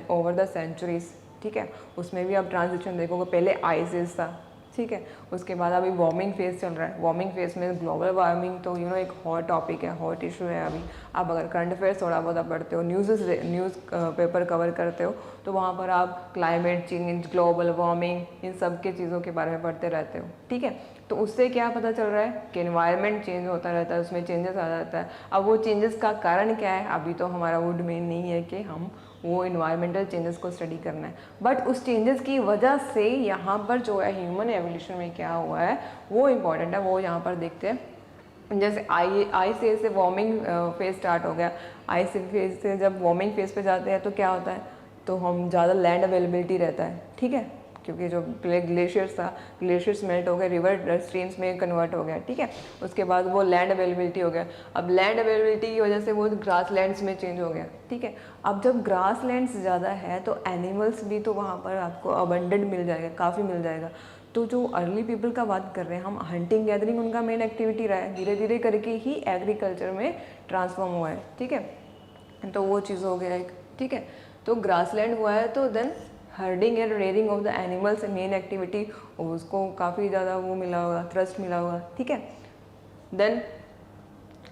ओवर द सेंचुरीज, ठीक है। उसमें भी आप ट्रांजिशन देखोगे, पहले आइस एज था, ठीक है, उसके बाद अभी वार्मिंग फेज चल रहा है। वार्मिंग फेज में ग्लोबल वार्मिंग तो एक हॉट टॉपिक है, हॉट इशू है अभी। आप अगर करंट अफेयर्स थोड़ा बहुत पढ़ते हो, न्यूज़ पेपर कवर करते हो, तो वहाँ पर आप क्लाइमेट चेंज, ग्लोबल वार्मिंग, इन सब के चीज़ों के बारे में पढ़ते रहते हो, ठीक है। तो उससे क्या पता चल रहा है कि एनवायरनमेंट चेंज होता रहता है, उसमें चेंजेस आ जाता है। अब वो चेंजेस का कारण क्या है, अभी तो हमारा वुड मेन नहीं है कि हम वो इन्वायरमेंटल चेंजेस को स्टडी करना है, बट उस चेंजेस की वजह से यहाँ पर जो है ह्यूमन एवोल्यूशन में क्या हुआ है वो इम्पॉर्टेंट है, वो यहाँ पर देखते हैं। जैसे आई से वार्मिंग फेज स्टार्ट हो गया, आई से फेज से जब वार्मिंग फेज पे जाते हैं तो क्या होता है, तो हम ज़्यादा लैंड अवेलेबिलिटी रहता है, ठीक है, क्योंकि जो ग्लेशियर्स था, ग्लेशियर्स मेल्ट हो गए, रिवर स्ट्रीम्स में कन्वर्ट हो गया, ठीक है। उसके बाद वो लैंड अवेलेबिलिटी हो गया, अब लैंड अवेलेबिलिटी की वजह से वो ग्रास लैंड्स में चेंज हो गया, ठीक है। अब जब ग्रास लैंड्स ज़्यादा है तो एनिमल्स भी तो वहाँ पर आपको अबंडेंट मिल जाएगा, काफ़ी मिल जाएगा। तो जो अर्ली पीपल का बात कर रहे हैं हम, हंटिंग गैदरिंग उनका मेन एक्टिविटी रहा है, धीरे धीरे करके ही एग्रीकल्चर में ट्रांसफॉर्म हुआ है, ठीक है। तो वो चीज़ हो गया एक, ठीक है। तो ग्रासलैंड हुआ है तो then herding and rearing of the animals main activity, उसको काफ़ी ज़्यादा वो मिला होगा, थ्रस्ट मिला होगा, ठीक है। देन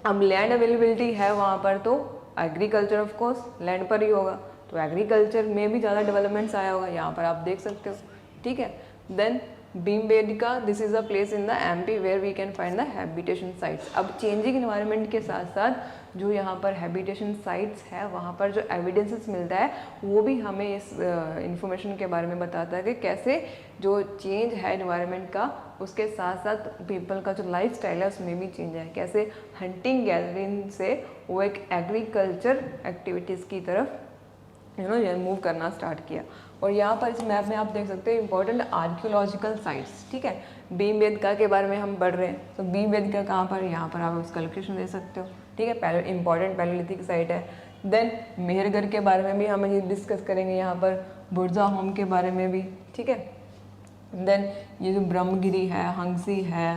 अब लैंड अवेलेबिलिटी है वहाँ पर तो एग्रीकल्चर ऑफ कोर्स लैंड पर ही होगा, तो एग्रीकल्चर में भी ज़्यादा डेवलपमेंट्स आया होगा, यहाँ पर आप देख सकते हो, ठीक है। Then Bhimbetka, this is a place in the MP where we can find the habitation sites. अब चेंजिंग इन्वायरमेंट के साथ साथ जो यहाँ पर हैबिटेशन साइट्स है वहाँ पर जो एविडेंसेस मिलता है वो भी हमें इस इंफॉर्मेशन के बारे में बताता है कि कैसे जो चेंज है इन्वायरमेंट का उसके साथ साथ पीपल का जो लाइफ स्टाइल है उसमें भी चेंज है, कैसे हंटिंग गैदरिंग से वो एक एग्रीकल्चर एक्टिविटीज़ की तरफ मूव करना स्टार्ट किया। और यहाँ पर इस मैप में आप देख सकते हो इंपॉर्टेंट आर्कियोलॉजिकल साइट्स, ठीक है। भीमबेटका के बारे में हम पढ़ रहे हैं, तो भीमबेटका कहाँ पर, यहाँ पर आप उसका लोकेशन दे सकते हो, ठीक है, पहले इंपॉर्टेंट पैलेलिथिक साइट है। देन मेहरगढ़ के बारे में भी हम ये डिस्कस करेंगे, यहाँ पर बुर्जा होम के बारे में भी, ठीक है। देन ये जो ब्रह्मगिरी है, हंगसी है,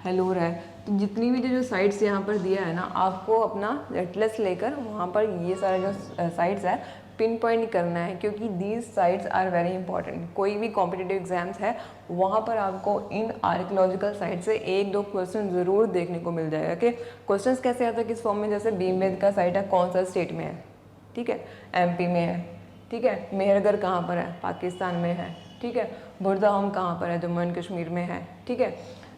हेलोर है, तो जितनी भी जो साइट्स यहाँ पर दिया है ना, आपको अपना एटलस लेकर वहाँ पर ये सारे जो साइट्स है पिन पॉइंट करना है, क्योंकि these sites are very important. कोई भी कॉम्पिटिटिव एग्जाम्स है वहाँ पर आपको इन आर्कियोलॉजिकल साइट से 1-2 क्वेश्चन ज़रूर देखने को मिल जाएगा। कि क्वेश्चन कैसे आता है, किस फॉर्म में, जैसे भीमबेटका साइट है कौन सा स्टेट में है, ठीक है, एमपी में है, ठीक है, मेहरगढ़ कहाँ पर है, पाकिस्तान में है, ठीक है, बुरदाहम कहाँ पर है, जम्मू एंड कश्मीर में है, ठीक है,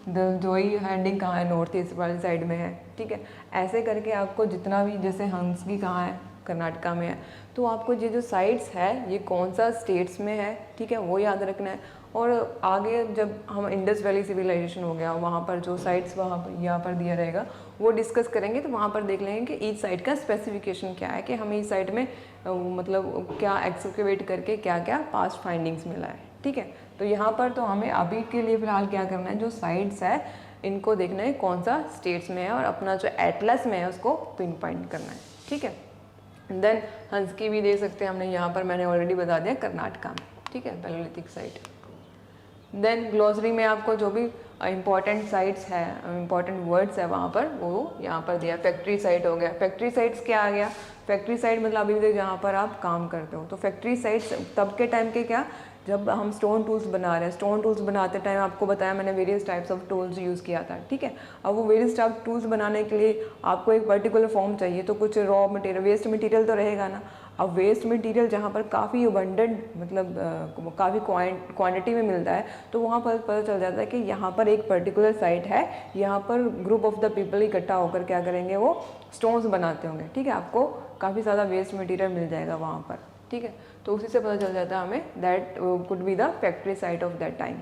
जोई हैंडिंग कहाँ है, नॉर्थ ईस्ट वाली साइड में है, ठीक है। ऐसे करके आपको जितना भी, जैसे हंसकी कहाँ है, कर्नाटका में है, तो आपको ये जो साइट्स है ये कौन सा स्टेट्स में है, ठीक है, वो याद रखना है। और आगे जब हम इंडस वैली सिविलाइजेशन हो गया, वहाँ पर जो साइट्स वहाँ पर यहाँ पर दिया रहेगा वो डिस्कस करेंगे, तो वहाँ पर देख लेंगे कि ईच साइट का स्पेसिफिकेशन क्या है, कि हमें इस साइट में मतलब क्या एक्सकेवेट करके क्या क्या पास्ट फाइंडिंग्स मिला है, ठीक है। तो यहाँ पर तो हमें अभी के लिए फ़िलहाल क्या करना है, जो साइट्स है इनको देखना है कौन सा स्टेट्स में है, और अपना जो एटलस में है उसको पिन पॉइंट करना है, ठीक है। देन हंसकी भी देख सकते हैं हमने, यहाँ पर मैंने ऑलरेडी बता दिया कर्नाटका में, ठीक है, पैलोलिथिक साइट। देन ग्लॉसरी में आपको जो भी इंपॉर्टेंट साइट्स है, इंपॉर्टेंट वर्ड्स है वहाँ पर, वो यहाँ पर दिया। फैक्ट्री साइट हो गया, फैक्ट्री साइट्स क्या आ गया, फैक्ट्री साइट मतलब अभी भी जहाँ पर आप काम करते हो। तो फैक्ट्री साइट्स तब के टाइम के क्या, जब हम स्टोन टूल्स बना रहे हैं, स्टोन टूल्स बनाते टाइम आपको बताया मैंने various types of tools use किया था, ठीक है। अब वो वेरियस टाइप टूल्स बनाने के लिए आपको एक पर्टिकुलर फॉर्म चाहिए, तो कुछ रॉ मटेरियल, वेस्ट मटेरियल तो रहेगा ना। अब वेस्ट मटेरियल जहाँ पर काफ़ी अबंडेंट, मतलब काफ़ी क्वांटिटी में मिलता है, तो वहाँ पर पता चल जाता है कि यहाँ पर एक पर्टिकुलर साइट है, यहाँ पर ग्रुप ऑफ द पीपल इकट्ठा होकर क्या करेंगे, वो स्टोन्स बनाते होंगे, ठीक है। आपको काफ़ी ज़्यादा वेस्ट मटेरियल मिल जाएगा वहाँ पर, ठीक है। तो उसी से पता चल जाता है हमें that could be the factory site of that time.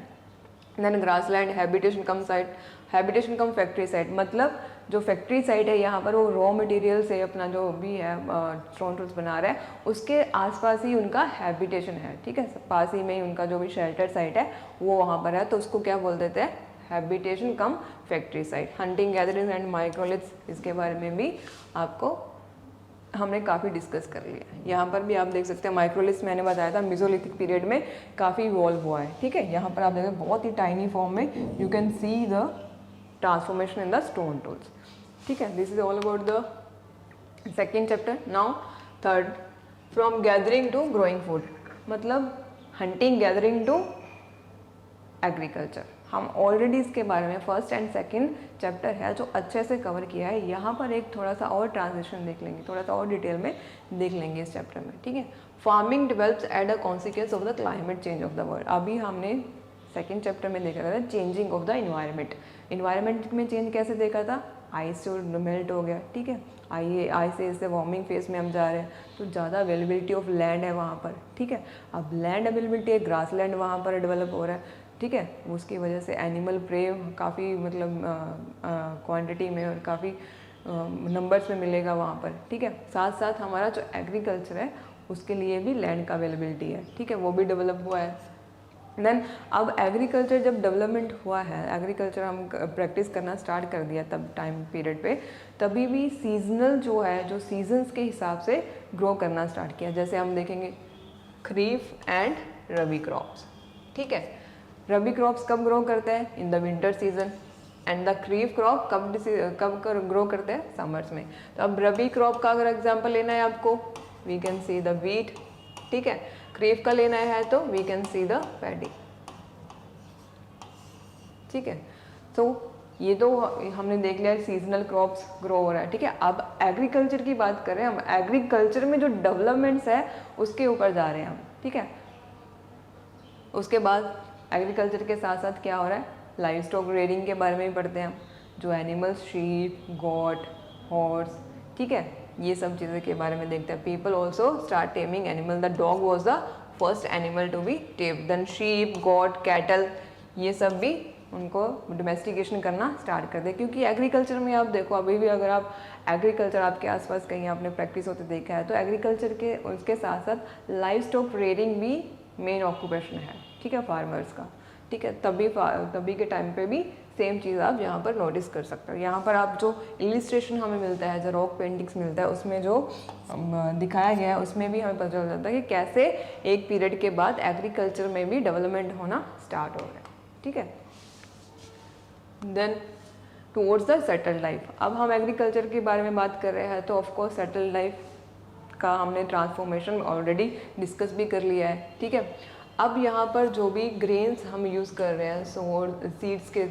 Then grassland, habitation cum site, habitation cum factory site, मतलब जो फैक्ट्री साइट है यहाँ पर वो रॉ मटेरियल से अपना जो भी है स्टोन टूल्स बना रहा है, उसके आसपास ही उनका हैबिटेशन है, ठीक है, पास ही में ही उनका जो भी शेल्टर साइट है वो वहाँ पर है, तो उसको क्या बोल देते हैं, habitation cum factory site. Hunting gathering and microliths, इसके बारे में भी आपको हमने काफ़ी डिस्कस कर लिया। यहाँ पर भी आप देख सकते हैं माइक्रोलिथ्स, मैंने बताया था मेसोलिथिक पीरियड में काफ़ी इवॉल्व हुआ है, ठीक है। यहाँ पर आप देखें बहुत ही टाइनी फॉर्म में you can see the transformation in the stone tools, ठीक है। This is all about the second chapter. Now third, from gathering to growing food, मतलब हंटिंग गैदरिंग टू एग्रीकल्चर। हम ऑलरेडी इसके बारे में फर्स्ट एंड सेकंड चैप्टर है जो अच्छे से कवर किया है। यहाँ पर एक थोड़ा सा और ट्रांजिशन देख लेंगे, थोड़ा सा और डिटेल में देख लेंगे इस चैप्टर में, ठीक है। Farming develops at a consequence of the climate change of the world. अभी हमने सेकंड चैप्टर में देखा था changing of the environment. Environment में चेंज कैसे देखा था, आइस जो मेल्ट हो गया, ठीक है, आइस से वार्मिंग फेज में हम जा रहे हैं, तो ज़्यादा अवेलेबिलिटी ऑफ लैंड है वहाँ पर, ठीक है। अब लैंड अवेलेबिलिटी है, ग्रास लैंड वहाँ पर डेवलप हो रहा है, ठीक है। उसकी वजह से एनिमल प्रे काफ़ी मतलब क्वांटिटी में और काफ़ी नंबर्स में मिलेगा वहाँ पर, ठीक है। साथ साथ हमारा जो एग्रीकल्चर है उसके लिए भी लैंड का अवेलेबिलिटी है, ठीक है, वो भी डेवलप हुआ है। देन अब एग्रीकल्चर जब डेवलपमेंट हुआ है, एग्रीकल्चर हम प्रैक्टिस करना स्टार्ट कर दिया तब टाइम पीरियड पे, तभी भी सीजनल जो है, जो सीजन्स के हिसाब से ग्रो करना स्टार्ट किया। जैसे हम देखेंगे खरीफ एंड रबी क्रॉप्स, ठीक है। रबी क्रॉप्स कब ग्रो करते हैं, in the winter season, and the kharif crop कब ग्रो करते हैं, समर्स में। तो अब रबी क्रॉप का अगर एग्जांपल लेना है आपको, we can see the wheat, ठीक है। खरीफ का लेना है तो we can see the paddy, ठीक है। तो ये तो हमने देख लिया सीजनल क्रॉप्स ग्रो हो रहा है, ठीक है। अब एग्रीकल्चर की बात करें हम, एग्रीकल्चर में जो डेवलपमेंट्स है उसके ऊपर जा रहे हैं हम, ठीक है। उसके बाद एग्रीकल्चर के साथ साथ क्या हो रहा है, लाइव स्टॉक रेयरिंग के बारे में भी पढ़ते हैं हम, जो एनिमल्स शीप, गॉट, हॉर्स, ठीक है, ये सब चीज़ें के बारे में देखते हैं। People also start taming animal, the dog was the first animal to be tamed, then sheep, goat, cattle, ये सब भी उनको डोमेस्टिकेशन करना स्टार्ट कर दे। क्योंकि एग्रीकल्चर में आप देखो, अभी भी अगर आप एग्रीकल्चर आपके आसपास कहीं आपने प्रैक्टिस होते देखा है, तो एग्रीकल्चर के उसके साथ साथ लाइव स्टॉक रेयरिंग भी मेन ऑक्यूपेशन है, ठीक है, फार्मर्स का, ठीक है। तभी के टाइम पे भी सेम चीज़ आप यहाँ पर नोटिस कर सकते हो। यहाँ पर आप जो इलिस्ट्रेशन हमें मिलता है, जो रॉक पेंटिंग्स मिलता है, उसमें जो दिखाया गया है उसमें भी हमें पता चल जाता है कि कैसे एक पीरियड के बाद एग्रीकल्चर में भी डेवलपमेंट होना स्टार्ट हो रहा है, ठीक है। Then towards the settled life, अब हम एग्रीकल्चर के बारे में बात कर रहे हैं, तो ऑफकोर्स सेटल्ड लाइफ का हमने ट्रांसफॉर्मेशन ऑलरेडी डिस्कस भी कर लिया है, ठीक है। अब यहाँ पर जो भी ग्रेन्स हम यूज़ कर रहे हैं, सीड्स के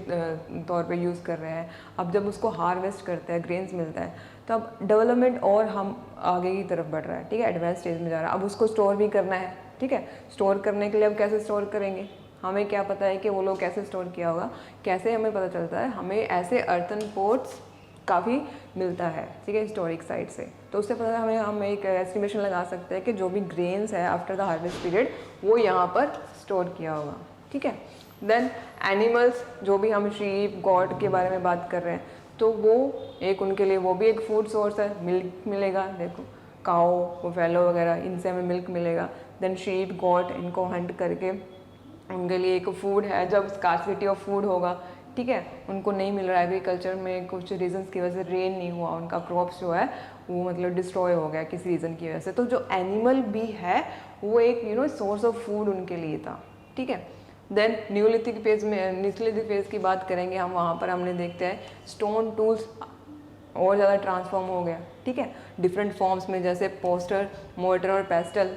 तौर पे यूज़ कर रहे हैं, अब जब उसको हार्वेस्ट करते हैं, ग्रेन्स मिलता है, तो अब डेवलपमेंट और हम आगे की तरफ बढ़ रहा है, ठीक है, एडवांस स्टेज में जा रहा है। अब उसको स्टोर भी करना है, ठीक है। स्टोर करने के लिए अब कैसे स्टोर करेंगे, हमें क्या पता है कि वो लोग कैसे स्टोर किया होगा, कैसे हमें पता चलता है, हमें ऐसे अर्थन पोर्ट्स काफ़ी मिलता है, ठीक है, हिस्टोरिक साइट से। तो उससे पता है हम एक एस्टिमेशन लगा सकते हैं कि जो भी ग्रेन्स है आफ्टर द हार्वेस्ट पीरियड वो यहाँ पर स्टोर किया होगा, ठीक है। देन एनिमल्स, जो भी हम शीप गॉट के बारे में बात कर रहे हैं, तो वो एक उनके लिए वो भी एक फूड सोर्स है, मिल्क मिलेगा, देखो काओ, बुफेलो वगैरह, इनसे हमें मिल्क मिलेगा। देन शीप गॉट, इनको हंट करके उनके लिए एक फूड है, जब स्कार्सिटी ऑफ फूड होगा, ठीक है, उनको नहीं मिल रहा है, एग्रीकल्चर में कुछ रीजंस की वजह से रेन नहीं हुआ, उनका क्रॉप्स जो है वो मतलब डिस्ट्रॉय हो गया किसी रीज़न की वजह से, तो जो एनिमल भी है वो एक सोर्स ऑफ फूड उनके लिए था, ठीक है। देन न्यूलिथिक फेज में, न्यूलिथिक फेज की बात करेंगे हम, वहाँ पर हमने देखते हैं स्टोन टूल्स और ज़्यादा ट्रांसफॉर्म हो गया, ठीक है, डिफरेंट फॉर्म्स में, जैसे पोस्टर, मोर्टर और पेस्टल,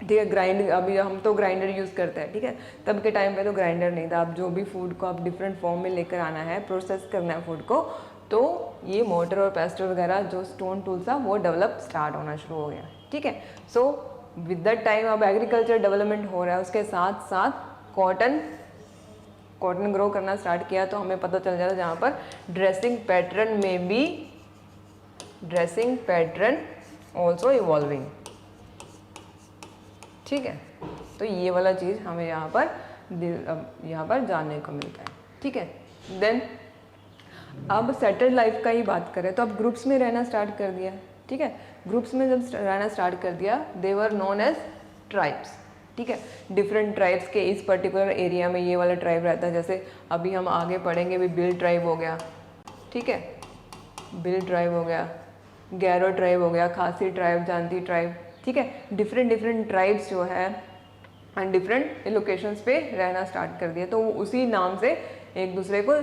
ठीक है। ग्राइंड, अभी हम तो ग्राइंडर यूज़ करते हैं, ठीक है, तब के टाइम पे तो ग्राइंडर नहीं था। अब जो भी फूड को आप डिफरेंट फॉर्म में लेकर आना है, प्रोसेस करना है फूड को, तो ये मोटर और पेस्टर वगैरह जो स्टोन टूल्स था वो डेवलप स्टार्ट होना शुरू हो गया, ठीक है। सो विद दैट टाइम अब एग्रीकल्चर डेवलपमेंट हो रहा है, उसके साथ साथ कॉटन ग्रो करना स्टार्ट किया, तो हमें पता चल जाता है जहाँ पर ड्रेसिंग पैटर्न में भी ड्रेसिंग पैटर्न ऑल्सो इवॉल्विंग, ठीक है। तो ये वाला चीज़ हमें यहाँ पर जानने को मिलता है, ठीक है। देन अब सेटल्ड लाइफ का ही बात करें, तो अब ग्रुप्स में रहना स्टार्ट कर दिया, ठीक है। ग्रुप्स में जब रहना स्टार्ट कर दिया, दे वर नोन एज ट्राइब्स, ठीक है। डिफरेंट ट्राइब्स के इस पर्टिकुलर एरिया में ये वाला ट्राइब रहता है, जैसे अभी हम आगे पढ़ेंगे भी, बिल ट्राइब हो गया, ठीक है, बिल ट्राइब हो गया, गैरो ट्राइब हो गया, खासी ट्राइब, जानती ट्राइब, ठीक है। डिफरेंट ट्राइब्स जो है एंड डिफरेंट लोकेशंस पे रहना स्टार्ट कर दिया, तो वो उसी नाम से एक दूसरे को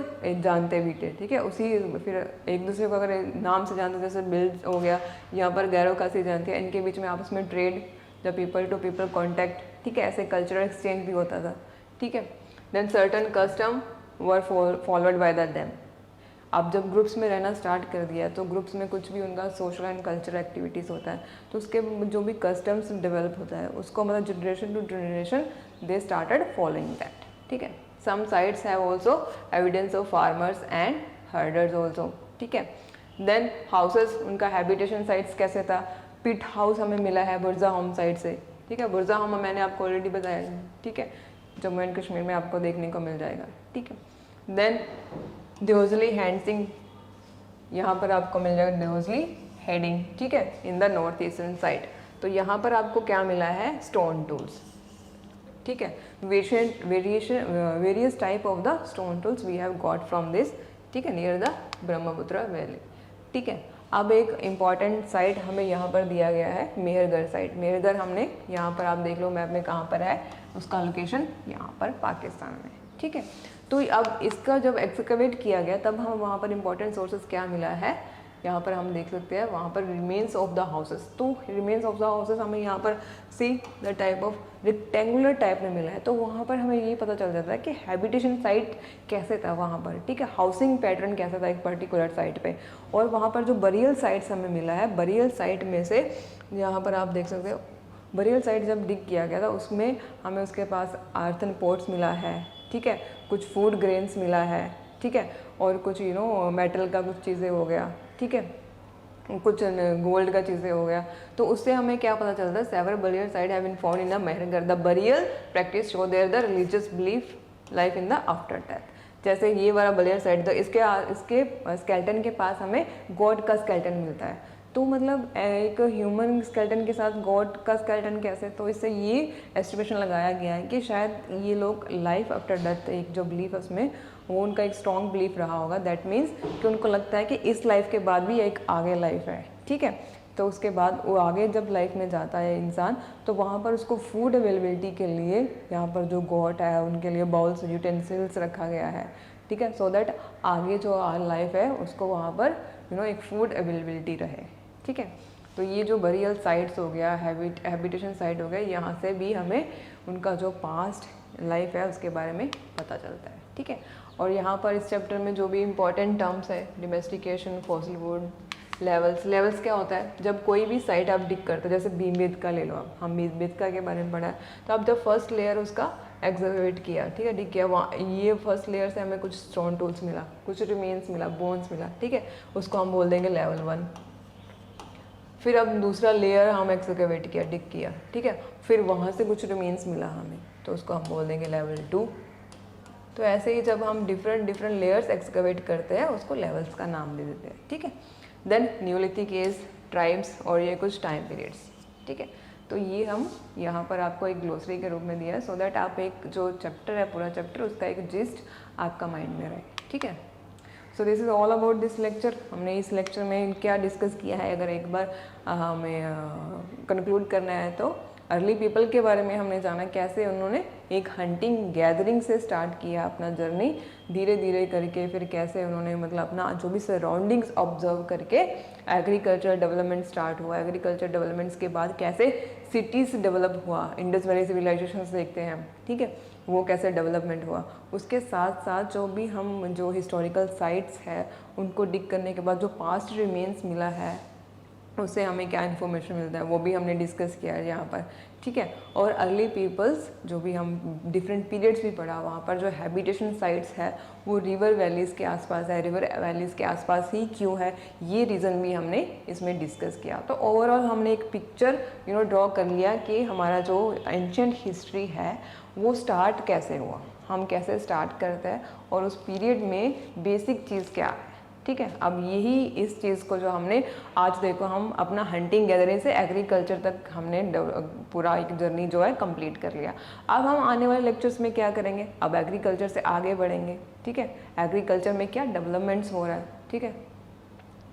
जानते भी थे, ठीक है। उसी फिर एक दूसरे को अगर नाम से जानते, जैसे बिल हो गया, यहाँ पर गैरो खासी जानती है, इनके बीच में आपस में trade, the people to people contact, ठीक है, ऐसे कल्चरल एक्सचेंज भी होता था, ठीक है। Then certain custom were followed by them. अब जब ग्रुप्स में रहना स्टार्ट कर दिया, तो ग्रुप्स में कुछ भी उनका सोशल एंड कल्चरल एक्टिविटीज़ होता है, तो उसके जो भी कस्टम्स डेवलप होता है, उसको मतलब generation to generation they started following that, ठीक है। Some sites have also evidence of farmers and herders also, ठीक है। देन हाउसेस, उनका हैबिटेशन साइट्स कैसे था, पिट हाउस हमें मिला है बुर्जा होम साइट से, ठीक है। बुर्जा होम मैंने आपको ऑलरेडी बताया, ठीक है, जम्मू एंड कश्मीर में आपको देखने को मिल जाएगा, ठीक है। देन ड्योजली हैंडसिंग, यहाँ पर आपको मिल जाएगा ड्योजली हेडिंग, ठीक है, इन द नॉर्थ ईस्टर्न साइड। तो यहाँ पर आपको क्या मिला है, स्टोन टूल्स, ठीक है। Various type of the stone tools we have got from this, ठीक है, नियर द ब्रह्मपुत्र वैली, ठीक है। अब एक इम्पॉर्टेंट साइट हमें यहाँ पर दिया गया है, मेहरगढ़ साइट। मेहरगढ़ हमने यहाँ पर, आप देख लो मैप में कहाँ पर है, उसका लोकेशन यहाँ पर पाकिस्तान में, ठीक है। तो अब इसका जब एक्सकवेट किया गया, तब हम वहाँ पर इंपॉर्टेंट सोर्सेज क्या मिला है, यहाँ पर हम देख सकते हैं, वहाँ पर रिमेन्स ऑफ द हाउसेस। तो रिमेन्स ऑफ द हाउसेस हमें यहाँ पर see the type of rectangular type में मिला है, तो वहाँ पर हमें ये पता चल जाता है कि हैबिटेशन साइट कैसे था वहाँ पर, ठीक है, हाउसिंग पैटर्न कैसा था एक पर्टिकुलर साइट पे। और वहाँ पर जो बरियल साइट्स हमें मिला है, बरियल साइट में से यहाँ पर आप देख सकते हो, बरियल साइट जब डिग किया गया था, उसमें हमें उसके पास अर्थन पोर्ट्स मिला है, ठीक है, कुछ फूड ग्रेन्स मिला है, ठीक है, और कुछ मेटल का कुछ चीज़ें हो गया, ठीक है, कुछ गोल्ड का चीज़ें हो गया। तो उससे हमें क्या पता चलता है, several burial site have been found in the Mehrgarh. The burial practice show their the religious belief life in the after death. जैसे ये वाला बरियल साइट, तो इसके स्केल्टन के पास हमें गॉड का स्केल्टन मिलता है। तो मतलब एक ह्यूमन स्केल्टन के साथ गॉड का स्केल्टन कैसे, तो इससे ये एस्टिमेशन लगाया गया है कि शायद ये लोग लाइफ आफ्टर डेथ, एक जो बिलीफ है उसमें, वो उनका एक स्ट्रॉन्ग बिलीफ रहा होगा। दैट मीन्स कि उनको लगता है कि इस लाइफ के बाद भी एक आगे लाइफ है, ठीक है। तो उसके बाद वो आगे जब लाइफ में जाता है इंसान, तो वहाँ पर उसको फूड अवेलेबिलिटी के लिए यहाँ पर जो गॉड है उनके लिए बाउल्स, यूटेंसिल्स रखा गया है, ठीक है, सो दैट आगे जो लाइफ है उसको वहाँ पर एक फूड अवेलेबिलिटी रहे, ठीक है। तो ये जो बरियल साइट्स हो गया, हैबिटेशन साइट हो गया, यहाँ से भी हमें उनका जो पास्ट लाइफ है उसके बारे में पता चलता है, ठीक है। और यहाँ पर इस चैप्टर में जो भी इम्पोर्टेंट टर्म्स है, डिमेस्टिकेशन, फॉसिल वुड, लेवल्स क्या होता है, जब कोई भी साइट आप डिग करते हो, जैसे भीमबेटका ले लो आप, हम भीमबेटका के बारे में पढ़ा है, तो आप जब फर्स्ट लेयर उसका एक्सकवेट किया, ठीक है, डिग किया, वहाँ ये फर्स्ट लेयर से हमें कुछ स्टोन टूल्स मिला, कुछ रिमेन्स मिला, बोन्स मिला, ठीक है, उसको हम बोल देंगे लेवल 1। फिर अब दूसरा लेयर हम एक्सकवेट किया, डिग किया, ठीक है, फिर वहाँ से कुछ रिमेन्स मिला हमें, तो उसको हम बोल देंगे लेवल 2। तो ऐसे ही जब हम डिफरेंट लेयर्स एक्सकवेट करते हैं उसको लेवल्स का नाम दे देते हैं, ठीक है। देन न्यूलिथिक एज, ट्राइब्स और ये कुछ टाइम पीरियड्स, ठीक है। तो ये हम यहाँ पर आपको एक ग्लोसरी के रूप में दिया है, सो दैट आप एक जो चैप्टर है, पूरा चैप्टर, उसका एक जिस्ट आपका माइंड में रहे, ठीक है। So this is all about this lecture. हमने इस लेक्चर में क्या डिस्कस किया है, अगर एक बार हमें कंक्लूड करना है तो अर्ली पीपल के बारे में हमने जाना, कैसे उन्होंने एक हंटिंग गैदरिंग से स्टार्ट किया अपना जर्नी, धीरे धीरे करके फिर कैसे उन्होंने मतलब अपना जो भी सराउंडिंग्स ऑब्जर्व करके एग्रीकल्चर डेवलपमेंट स्टार्ट हुआ, एग्रीकल्चर डेवलपमेंट्स के बाद कैसे सिटीज़ डेवलप हुआ, इंडस वैली सिविलाइजेशन देखते हैं हम, ठीक है, वो कैसे डेवलपमेंट हुआ। उसके साथ साथ जो भी हम जो हिस्टोरिकल साइट्स है उनको डिग करने के बाद जो पास्ट रिमेन्स मिला है उससे हमें क्या इन्फॉर्मेशन मिलता है वो भी हमने डिस्कस किया है यहाँ पर, ठीक है। और अर्ली पीपल्स जो भी हम डिफरेंट पीरियड्स भी पढ़ा, वहाँ पर जो हैबिटेशन साइट्स है वो रिवर वैलीज़ के आसपास है, रिवर वैलीज़ के आसपास ही क्यों है, ये रीज़न भी हमने इसमें डिस्कस किया। तो ओवरऑल हमने एक पिक्चर ड्रॉ कर लिया कि हमारा जो एंशिएंट हिस्ट्री है वो स्टार्ट कैसे हुआ, हम कैसे स्टार्ट करते हैं और उस पीरियड में बेसिक चीज़ क्या है, ठीक है। अब यही इस चीज़ को जो हमने आज देखो, हम अपना हंटिंग गैदरिंग से एग्रीकल्चर तक हमने पूरा एक जर्नी जो है कंप्लीट कर लिया। अब हम आने वाले लेक्चर्स में क्या करेंगे, अब एग्रीकल्चर से आगे बढ़ेंगे, ठीक है, एग्रीकल्चर में क्या डेवलपमेंट्स हो रहा है, ठीक है।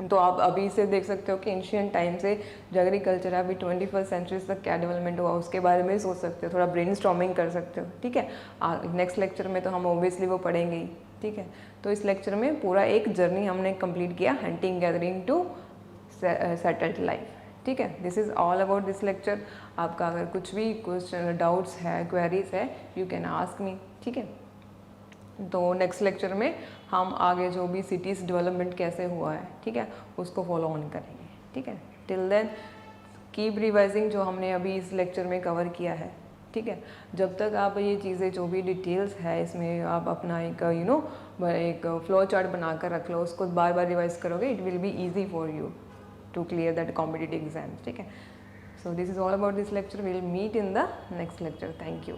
तो आप अभी से देख सकते हो कि एंशिएंट टाइम से जो एग्रीकल्चर है अभी 21st सेंचुरी तक क्या डेवलपमेंट हुआ उसके बारे में सोच सकते हो, थोड़ा ब्रेनस्टॉर्मिंग कर सकते हो, ठीक है। नेक्स्ट लेक्चर में तो हम ऑब्वियसली वो पढ़ेंगे ही, ठीक है। तो इस लेक्चर में पूरा एक जर्नी हमने कंप्लीट किया, hunting gathering to settled life, ठीक है। This is all about this lecture. आपका अगर कुछ भी क्वेश्चन, डाउट्स है, क्वेरीज है, यू कैन आस्क मी, ठीक है। तो नेक्स्ट लेक्चर में हम आगे जो भी सिटीज़ डेवलपमेंट कैसे हुआ है, ठीक है, उसको फॉलो ऑन करेंगे, ठीक है। टिल देन कीप रिवाइजिंग जो हमने अभी इस लेक्चर में कवर किया है, ठीक है। जब तक आप ये चीज़ें जो भी डिटेल्स है इसमें आप अपना एक एक फ्लो चार्ट बना कर रख लो, उसको बार बार रिवाइज करोगे, it will be easy for you to clear that competitive exams, ठीक है। So this is all about this lecture, we will meet in the next lecture. Thank you.